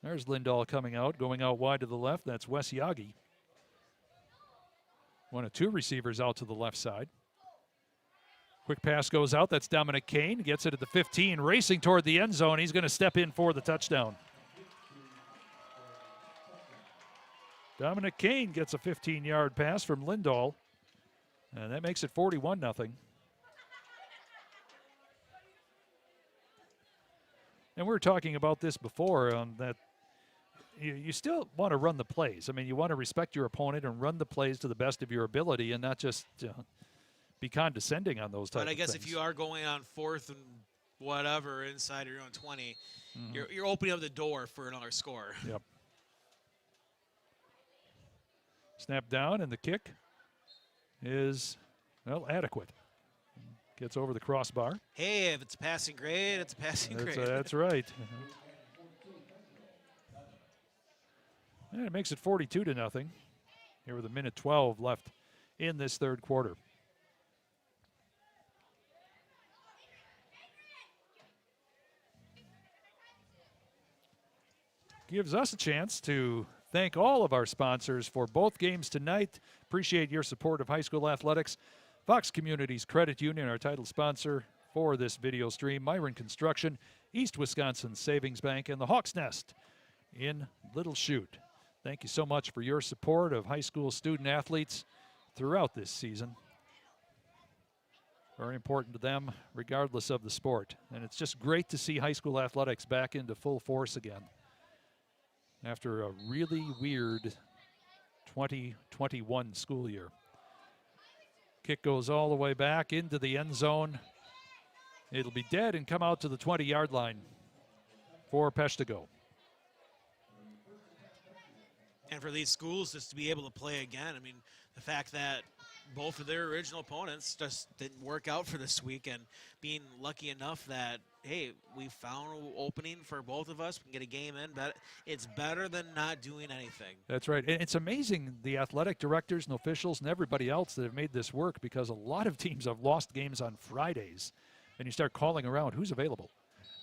There's Lindahl coming out, going out wide to the left. That's Wes Yagi. One of 2 receivers out to the left side. Quick pass goes out. That's Dominic Kane. Gets it at the 15, racing toward the end zone. He's going to step in for the touchdown. Dominic Kane gets a 15-yard pass from Lindahl, and that makes it 41-0. And we were talking about this before, that you still want to run the plays. I mean, you want to respect your opponent and run the plays to the best of your ability and not just be condescending on those types of things. But I guess if you are going on 4th and whatever inside your own 20, you're opening up the door for another score. Yep. Snap down, and the kick is, adequate. Gets over the crossbar. Hey, if it's a passing grade, it's a passing grade. That's right. And it makes it 42-0. Here with 1:12 left in this third quarter. gives us a chance to thank all of our sponsors for both games tonight. Appreciate your support of high school athletics. Fox Communities Credit Union, our title sponsor for this video stream. Myron Construction, East Wisconsin Savings Bank, and the Hawks Nest in Little Chute. Thank you so much for your support of high school student athletes throughout this season. Very important to them, regardless of the sport. And it's just great to see high school athletics back into full force again after a really weird 2021 school year. Kick goes all the way back into the end zone. It'll be dead and come out to the 20-yard line for Peshtigo. And for these schools just to be able to play again, I mean, the fact that both of their original opponents just didn't work out for this week, and being lucky enough that, hey, we found an opening for both of us, we can get a game in, but it's better than not doing anything. That's right. And it's amazing, the athletic directors and officials and everybody else that have made this work, because a lot of teams have lost games on Fridays, and you start calling around who's available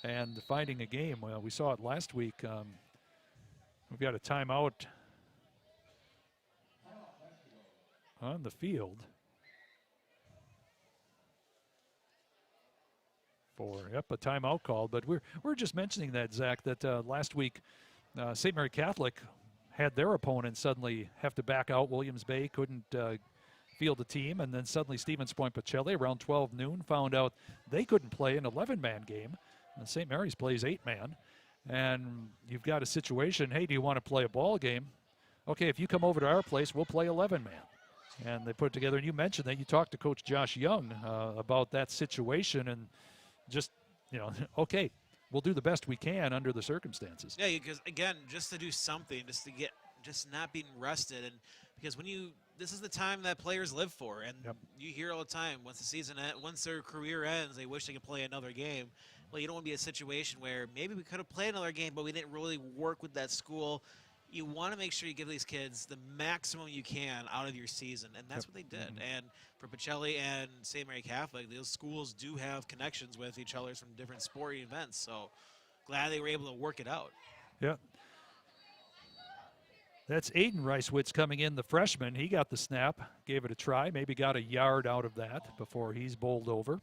and finding a game. Well, we saw it last week. We've got a timeout on the field for a timeout call. But we're just mentioning that, Zach, that last week St. Mary Catholic had their opponent suddenly have to back out. Williams Bay couldn't field a team, and then suddenly Stevens Point Pacelli around 12 noon found out they couldn't play an 11-man game, and St. Mary's plays 8-man. And you've got a situation, hey, do you want to play a ball game? Okay, if you come over to our place, we'll play 11-man. And they put it together, and you mentioned that you talked to Coach Josh Young about that situation, and just, okay, we'll do the best we can under the circumstances. Yeah, because, again, just to do something, just not being rested, and because this is the time that players live for, and you hear all the time, once their career ends, they wish they could play another game. Well, you don't want to be a situation where maybe we could have played another game, but we didn't really work with that school. You want to make sure you give these kids the maximum you can out of your season, and that's what they did. And for Pacelli and St. Mary Catholic, those schools do have connections with each other from different sporting events, so glad they were able to work it out. Yeah. That's Aiden Reiswitz coming in, the freshman. He got the snap, gave it a try, maybe got a yard out of that before he's bowled over.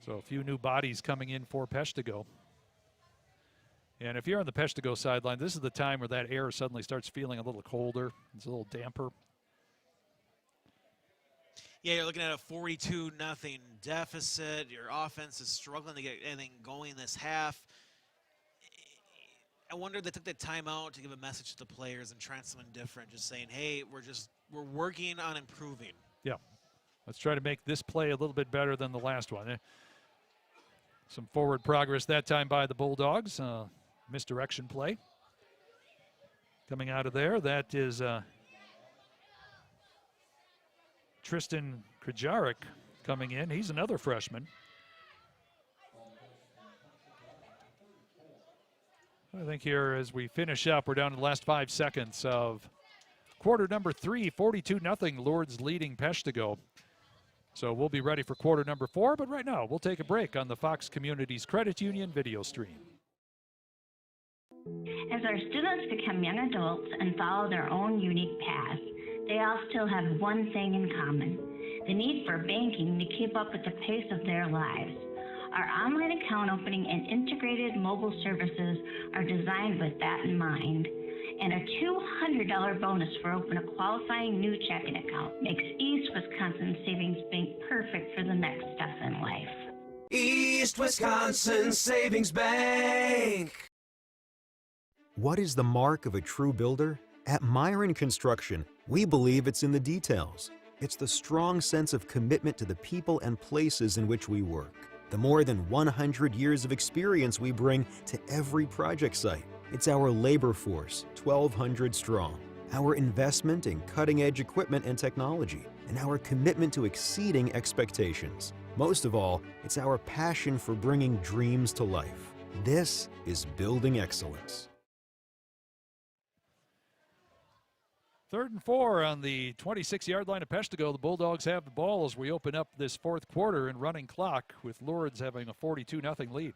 So a few new bodies coming in for Peshtigo. And if you're on the Peshtigo sideline, this is the time where that air suddenly starts feeling a little colder. It's a little damper. Yeah, you're looking at a 42-0 deficit. Your offense is struggling to get anything going this half. I wonder if they took that time out to give a message to the players and try something different, just saying, hey, we're working on improving. Yeah. Let's try to make this play a little bit better than the last one. Some forward progress that time by the Bulldogs. Misdirection play coming out of there. That is Tristan Krajaric coming in. He's another freshman. I think here as we finish up, we're down to the last 5 seconds of quarter number 3, 42-0, Lourdes leading Peshtigo. So we'll be ready for quarter number 4, but right now we'll take a break on the Fox Communities Credit Union video stream. As our students become young adults and follow their own unique paths, they all still have one thing in common: the need for banking to keep up with the pace of their lives. Our online account opening and integrated mobile services are designed with that in mind. And a $200 bonus for opening a qualifying new checking account makes East Wisconsin Savings Bank perfect for the next step in life. East Wisconsin Savings Bank. What is the mark of a true builder? At Myron Construction, we believe it's in the details. It's the strong sense of commitment to the people and places in which we work. The more than 100 years of experience we bring to every project site. It's our labor force, 1,200 strong, our investment in cutting-edge equipment and technology, and our commitment to exceeding expectations. Most of all, it's our passion for bringing dreams to life. This is building excellence. 3rd and 4 on the 26-yard line of Peshtigo. The Bulldogs have the ball as we open up this 4th quarter and running clock, with Lourdes having a 42-0 lead.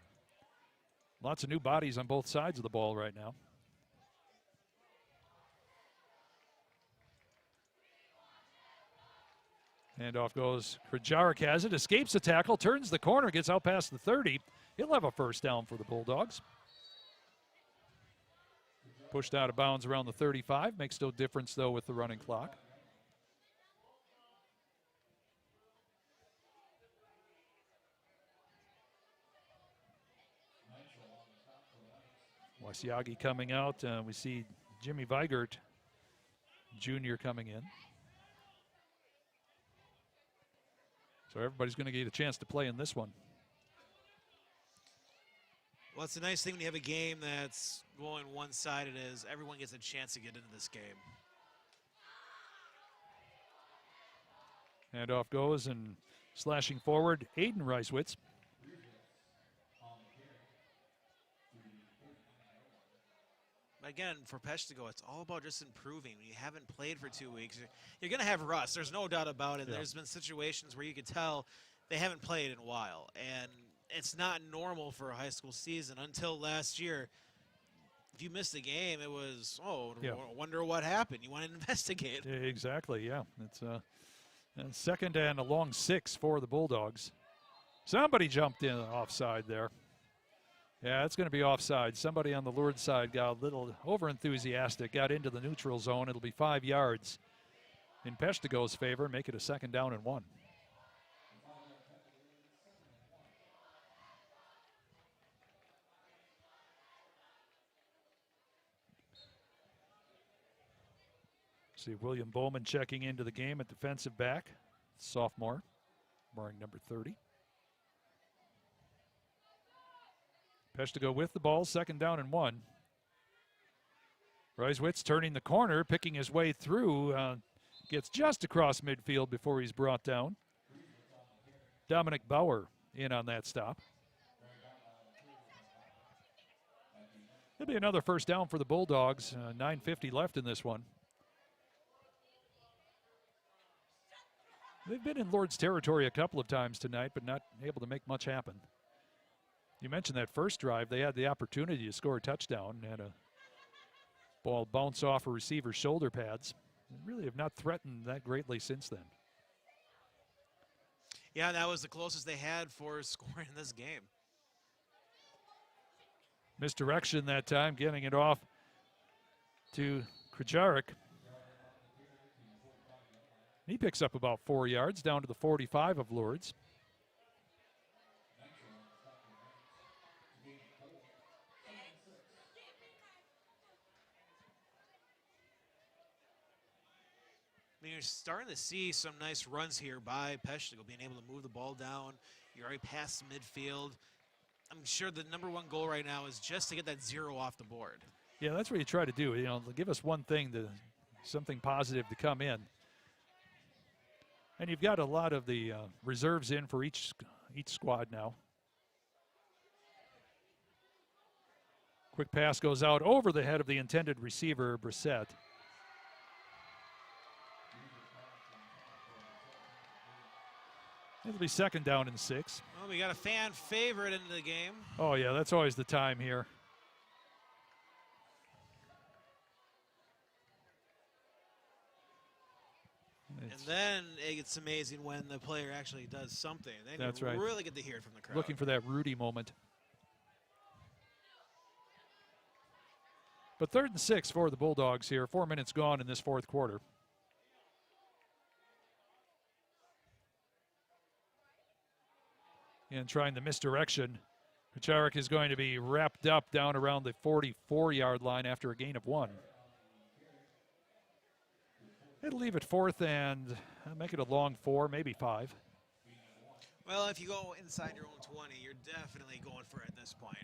Lots of new bodies on both sides of the ball right now. Handoff goes. Krajarek has it, escapes the tackle, turns the corner, gets out past the 30. He'll have a first down for the Bulldogs. Pushed out of bounds around the 35. Makes no difference, though, with the running clock. Wasiagi coming out. We see Jimmy Weigert Jr. coming in. So everybody's going to get a chance to play in this one. Well, it's a nice thing when you have a game that's going one-sided is everyone gets a chance to get into this game. Handoff goes and slashing forward, Aiden Reiswitz. Again, for Peshtigo, it's all about just improving. When you haven't played for 2 weeks, you're going to have rust. There's no doubt about it. Yeah. There's been situations where you could tell they haven't played in a while. And it's not normal for a high school season. Until last year, if you missed a game, it was, wonder what happened. You want to investigate. Yeah, exactly, yeah. It's second and a long 6 for the Bulldogs. Somebody jumped in offside there. Yeah, it's going to be offside. Somebody on the Lourdes side got a little over-enthusiastic, got into the neutral zone. It'll be 5 yards in Peshtigo's favor, make it a 2nd down and 1. See William Bowman checking into the game at defensive back, sophomore, wearing number 30. Peshtigo with the ball, 2nd down and 1. Reiswitz turning the corner, picking his way through, gets just across midfield before he's brought down. Dominic Bauer in on that stop. It'll be another first down for the Bulldogs, 9:50 left in this one. They've been in Lourdes territory a couple of times tonight, but not able to make much happen. You mentioned that first drive, they had the opportunity to score a touchdown, and a ball bounce off a receiver's shoulder pads. They really have not threatened that greatly since then. Yeah, that was the closest they had for scoring in this game. Misdirection that time, getting it off to Krajarek. He picks up about 4 yards down to the 45 of Lourdes. I mean, you're starting to see some nice runs here by Peshtigo, being able to move the ball down. You're already past midfield. I'm sure the number one goal right now is just to get that 0 off the board. Yeah, that's what you try to do. You know, give us one thing, something positive to come in. And you've got a lot of the reserves in for each squad now. Quick pass goes out over the head of the intended receiver, Brissett. It'll be 2nd down and 6. Well, we got a fan favorite into the game. Oh, yeah, that's always the time here. And then it's amazing when the player actually does something. Then That's you right. really get to hear it from the crowd. Looking for that Rudy moment. But 3rd and 6 for the Bulldogs here. 4 minutes gone in this 4th quarter. And trying the misdirection. Krajarek is going to be wrapped up down around the 44-yard line after a gain of 1. It'll leave it 4th and make it a long 4, maybe 5. Well, if you go inside your own 20, you're definitely going for it at this point.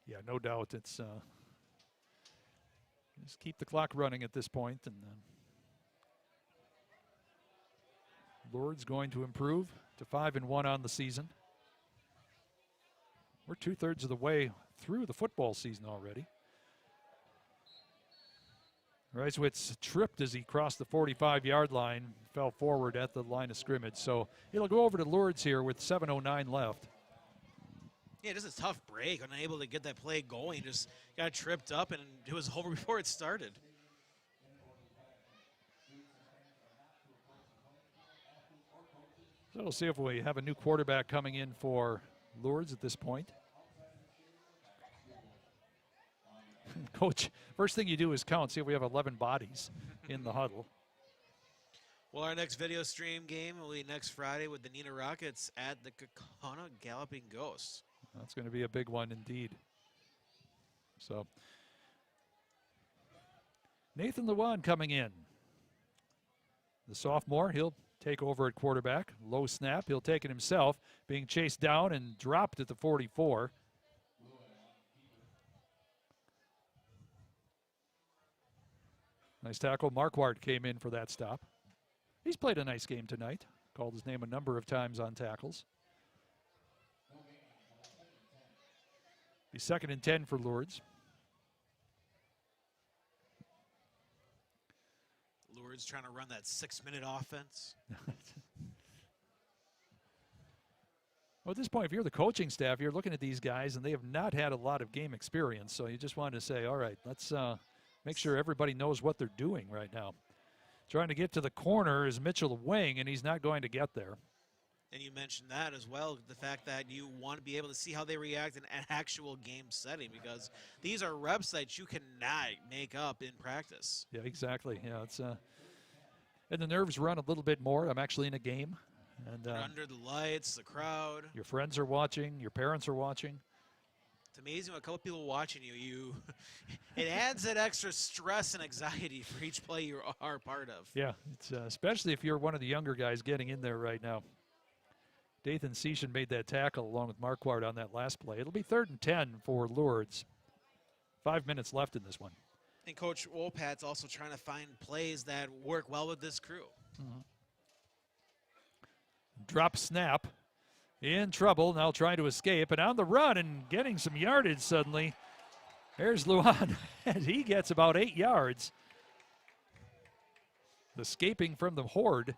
Yeah, no doubt. It's just keep the clock running at this point, and Lourdes going to improve to 5-1 on the season. We're 2/3 of the way through the football season already. Reiswitz tripped as he crossed the 45-yard line, fell forward at the line of scrimmage. So it'll go over to Lourdes here with 7:09 left. Yeah, just a tough break, unable to get that play going. Just got tripped up, and it was over before it started. So we'll see if we have a new quarterback coming in for Lourdes at this point. Coach, first thing you do is count, see if we have 11 bodies in the huddle. Well, our next video stream game will be next Friday with the Neenah Rockets at the Kaukauna Galloping Ghosts. That's going to be a big one indeed. So, Nathan Lewan coming in. The sophomore, he'll take over at quarterback. Low snap, he'll take it himself, being chased down and dropped at the 44. Nice tackle. Marquardt came in for that stop. He's played a nice game tonight. Called his name a number of times on tackles. Be 2nd and 10 for Lourdes. Lourdes trying to run that 6-minute offense. Well, at this point, if you're the coaching staff, you're looking at these guys, and they have not had a lot of game experience. So you just wanted to say, all right, let's make sure everybody knows what they're doing right now. Trying to get to the corner is Mitchell Wing, and he's not going to get there. And you mentioned that as well, the fact that you want to be able to see how they react in an actual game setting, because these are reps that you cannot make up in practice. Yeah, exactly. Yeah, it's and the nerves run a little bit more. I'm actually in a game, and under the lights, the crowd. Your friends are watching. Your parents are watching. It's amazing what a couple people watching you. It adds that extra stress and anxiety for each play you are a part of. Yeah, it's especially if you're one of the younger guys getting in there right now. Dathan Seashan made that tackle along with Marquardt on that last play. It'll be 3rd and 10 for Lourdes. 5 minutes left in this one. And Coach Wolpat's also trying to find plays that work well with this crew. Mm-hmm. Drop snap. In trouble, now trying to escape, and on the run and getting some yardage suddenly. There's Luan, and he gets about 8 yards. Escaping from the horde.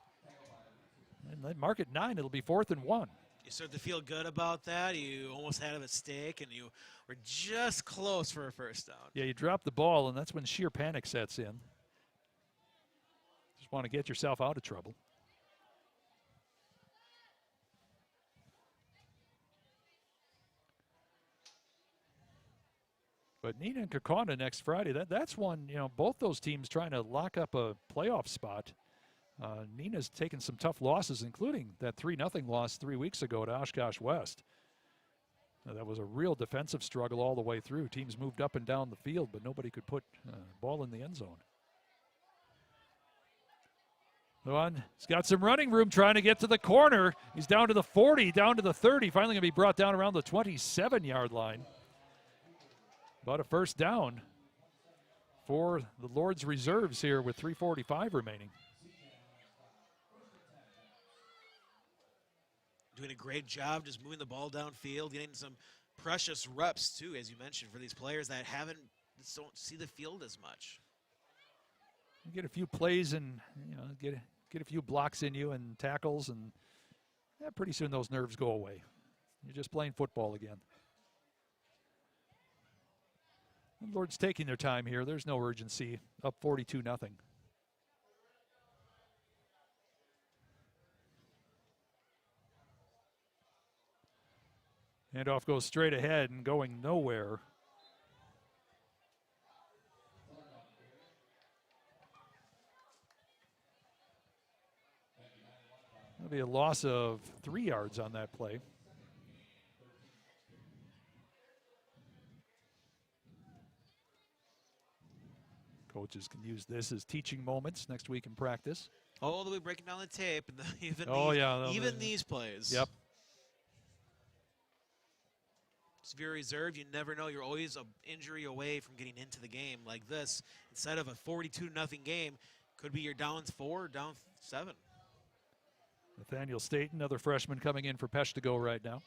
And they mark it 9, it'll be 4th and 1. You start to feel good about that. You almost had a mistake, and you were just close for a first down. Yeah, you drop the ball, and that's when sheer panic sets in. Just want to get yourself out of trouble. But Neenah and Kaukauna next Friday, that's one, both those teams trying to lock up a playoff spot. Neenah's taken some tough losses, including that 3-0 loss 3 weeks ago to Oshkosh West. That was a real defensive struggle all the way through. Teams moved up and down the field, but nobody could put ball in the end zone. Luan, he's got some running room trying to get to the corner. He's down to the 40, down to the 30, finally going to be brought down around the 27-yard line. About a first down for the Lourdes reserves here with 3:45 remaining. Doing a great job just moving the ball downfield, getting some precious reps too, as you mentioned, for these players that don't see the field as much. You get a few plays and get a few blocks in you and tackles, and pretty soon those nerves go away. You're just playing football again. Lourdes taking their time here. There's no urgency. Up 42-0. Handoff goes straight ahead and going nowhere. That'll be a loss of 3 yards on that play. Coaches can use this as teaching moments next week in practice. Oh, they'll be breaking down the tape, and even these plays. Yep. If you're reserved, you never know. You're always an injury away from getting into the game like this. Instead of a 42-0 game, could be your down 4, down 7. Nathaniel Staten, another freshman coming in for Peshtigo right now.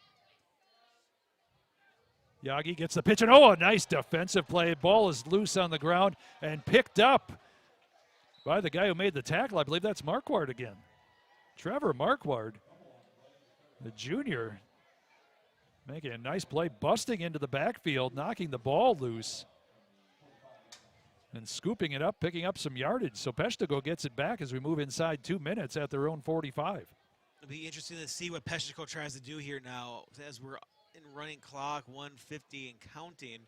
Yagi gets the pitch, and a nice defensive play. Ball is loose on the ground and picked up by the guy who made the tackle. I believe that's Marquardt again. Trevor Marquardt, the junior. Making a nice play, busting into the backfield, knocking the ball loose, and scooping it up, picking up some yardage. So Peshtigo gets it back as we move inside 2 minutes at their own 45. It'll be interesting to see what Peshtigo tries to do here now as we're in running clock, 150 and counting.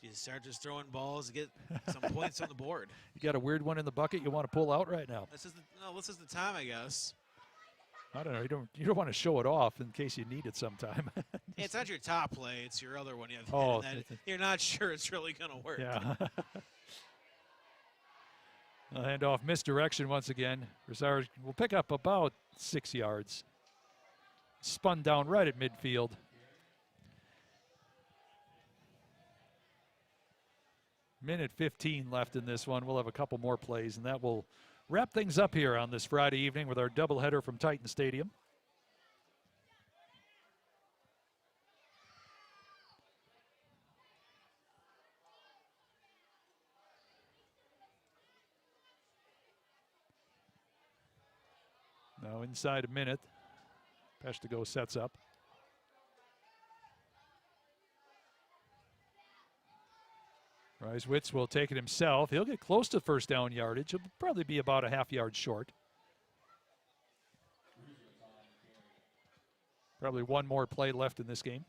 You start just throwing balls to get some points on the board. You got a weird one in the bucket you want to pull out right now? This is the time, I guess. I don't know. You don't want to show it off in case you need it sometime. It's not your top play. It's your other one. You have Oh, that you're not sure it's really going to work. Yeah. A handoff, misdirection once again. Rosar will pick up about 6 yards. Spun down right at midfield. Minute 15 left in this one. We'll have a couple more plays, and that will wrap things up here on this Friday evening with our doubleheader from Titan Stadium. Now inside a minute, Peshtigo sets up. Reiswitz will take it himself. He'll get close to first down yardage. He'll probably be about a half yard short. Probably one more play left in this game.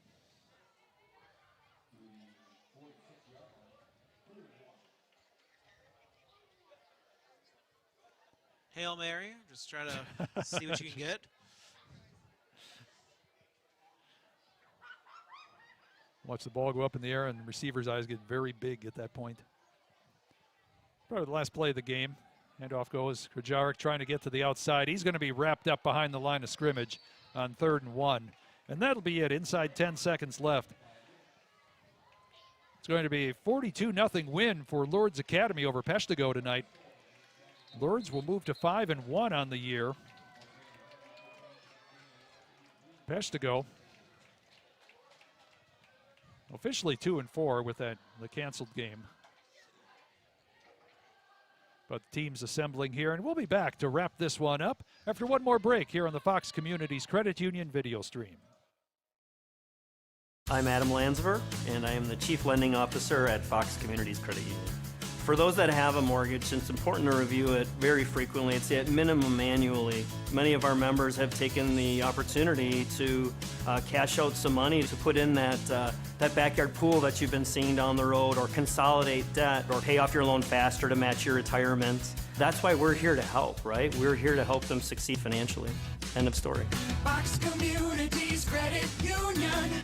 Hail Mary, just try to see what you can get. Watch the ball go up in the air, and the receiver's eyes get very big at that point. Probably the last play of the game. Handoff goes. Krajarek trying to get to the outside. He's going to be wrapped up behind the line of scrimmage on 3rd and 1. And that'll be it. Inside 10 seconds left. It's going to be a 42-0 win for Lourdes Academy over Peshtigo tonight. Lourdes will move to 5-1 on the year. Peshtigo officially 2-4 with the canceled game. But the team's assembling here, and we'll be back to wrap this one up after one more break here on the Fox Communities Credit Union video stream. I'm Adam Landsver, and I am the Chief Lending Officer at Fox Communities Credit Union. For those that have a mortgage, it's important to review it very frequently. It's at minimum annually. Many of our members have taken the opportunity to cash out some money to put in that backyard pool that you've been seeing down the road, or consolidate debt, or pay off your loan faster to match your retirement. That's why we're here to help, right? We're here to help them succeed financially. End of story. Fox Communities Credit Union.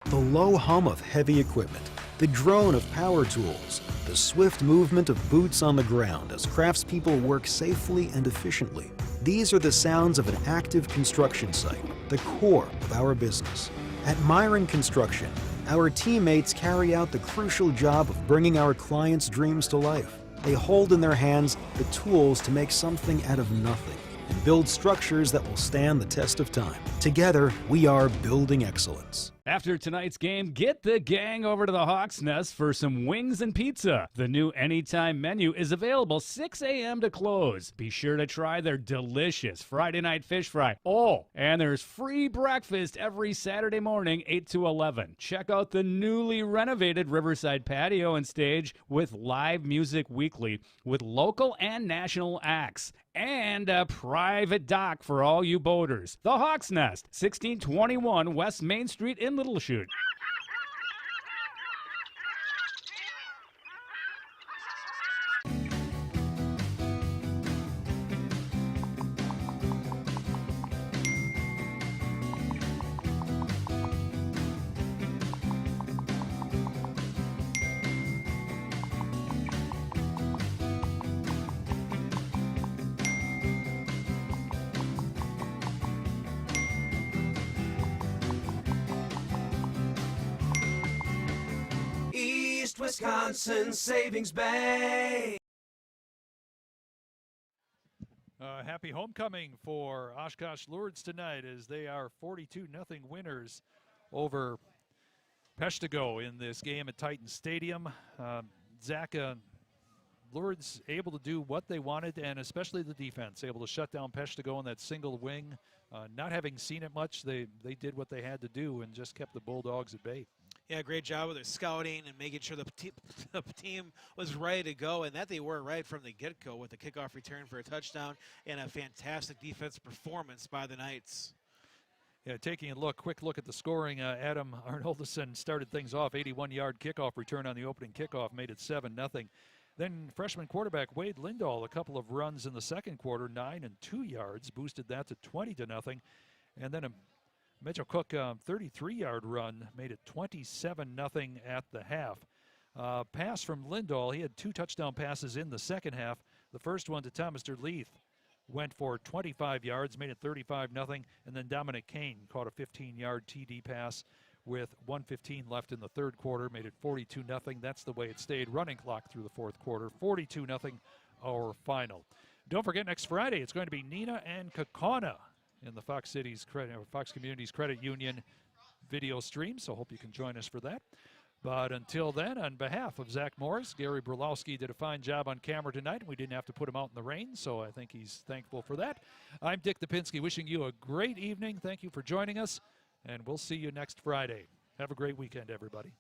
The low hum of heavy equipment, the drone of power tools, the swift movement of boots on the ground as craftspeople work safely and efficiently. These are the sounds of an active construction site, the core of our business. At Myron Construction, our teammates carry out the crucial job of bringing our clients' dreams to life. They hold in their hands the tools to make something out of nothing and build structures that will stand the test of time. Together, we are building excellence. After tonight's game, get the gang over to the Hawks Nest for some wings and pizza. The new Anytime menu is available 6 a.m. to close. Be sure to try their delicious Friday night fish fry. Oh, and there's free breakfast every Saturday morning, 8 to 11. Check out the newly renovated Riverside patio and stage with live music weekly with local and national acts. And a private dock for all you boaters. The Hawks Nest, 1621 West Main Street in Little Chute. Wisconsin Savings Bank. Happy homecoming for Oshkosh Lourdes tonight as they are 42-0 winners over Peshtigo in this game at Titan Stadium. Zach, Lourdes able to do what they wanted, and especially the defense, able to shut down Peshtigo in that single wing Not having seen it much, they did what they had to do and just kept the Bulldogs at bay. Yeah, great job with their scouting and making sure the team was ready to go, and that they were right from the get-go with the kickoff return for a touchdown and a fantastic defensive performance by the Knights. Yeah, taking a quick look at the scoring, Adam Arnoldson started things off, 81-yard kickoff return on the opening kickoff, made it 7-0. Then freshman quarterback Wade Lindahl, a couple of runs in the second quarter, 9 and 2 yards, boosted that to 20-0. And then a Mitchell Cook 33-yard run made it 27-0 at the half. Pass from Lindahl, he had 2 touchdown passes in the second half. The first one to Thomas Leith went for 25 yards, made it 35-0. And then Dominic Kane caught a 15-yard TD pass with 1:15 left in the third quarter, made it 42-0. That's the way it stayed. Running clock through the fourth quarter, 42-0 our final. Don't forget, next Friday it's going to be Neenah and Kaukauna in the Fox Communities Credit Union video stream, so hope you can join us for that. But until then, on behalf of Zach Morris, Gary Brulowski did a fine job on camera tonight, and we didn't have to put him out in the rain, so I think he's thankful for that. I'm Dick Dupinski, wishing you a great evening. Thank you for joining us, and we'll see you next Friday. Have a great weekend, everybody.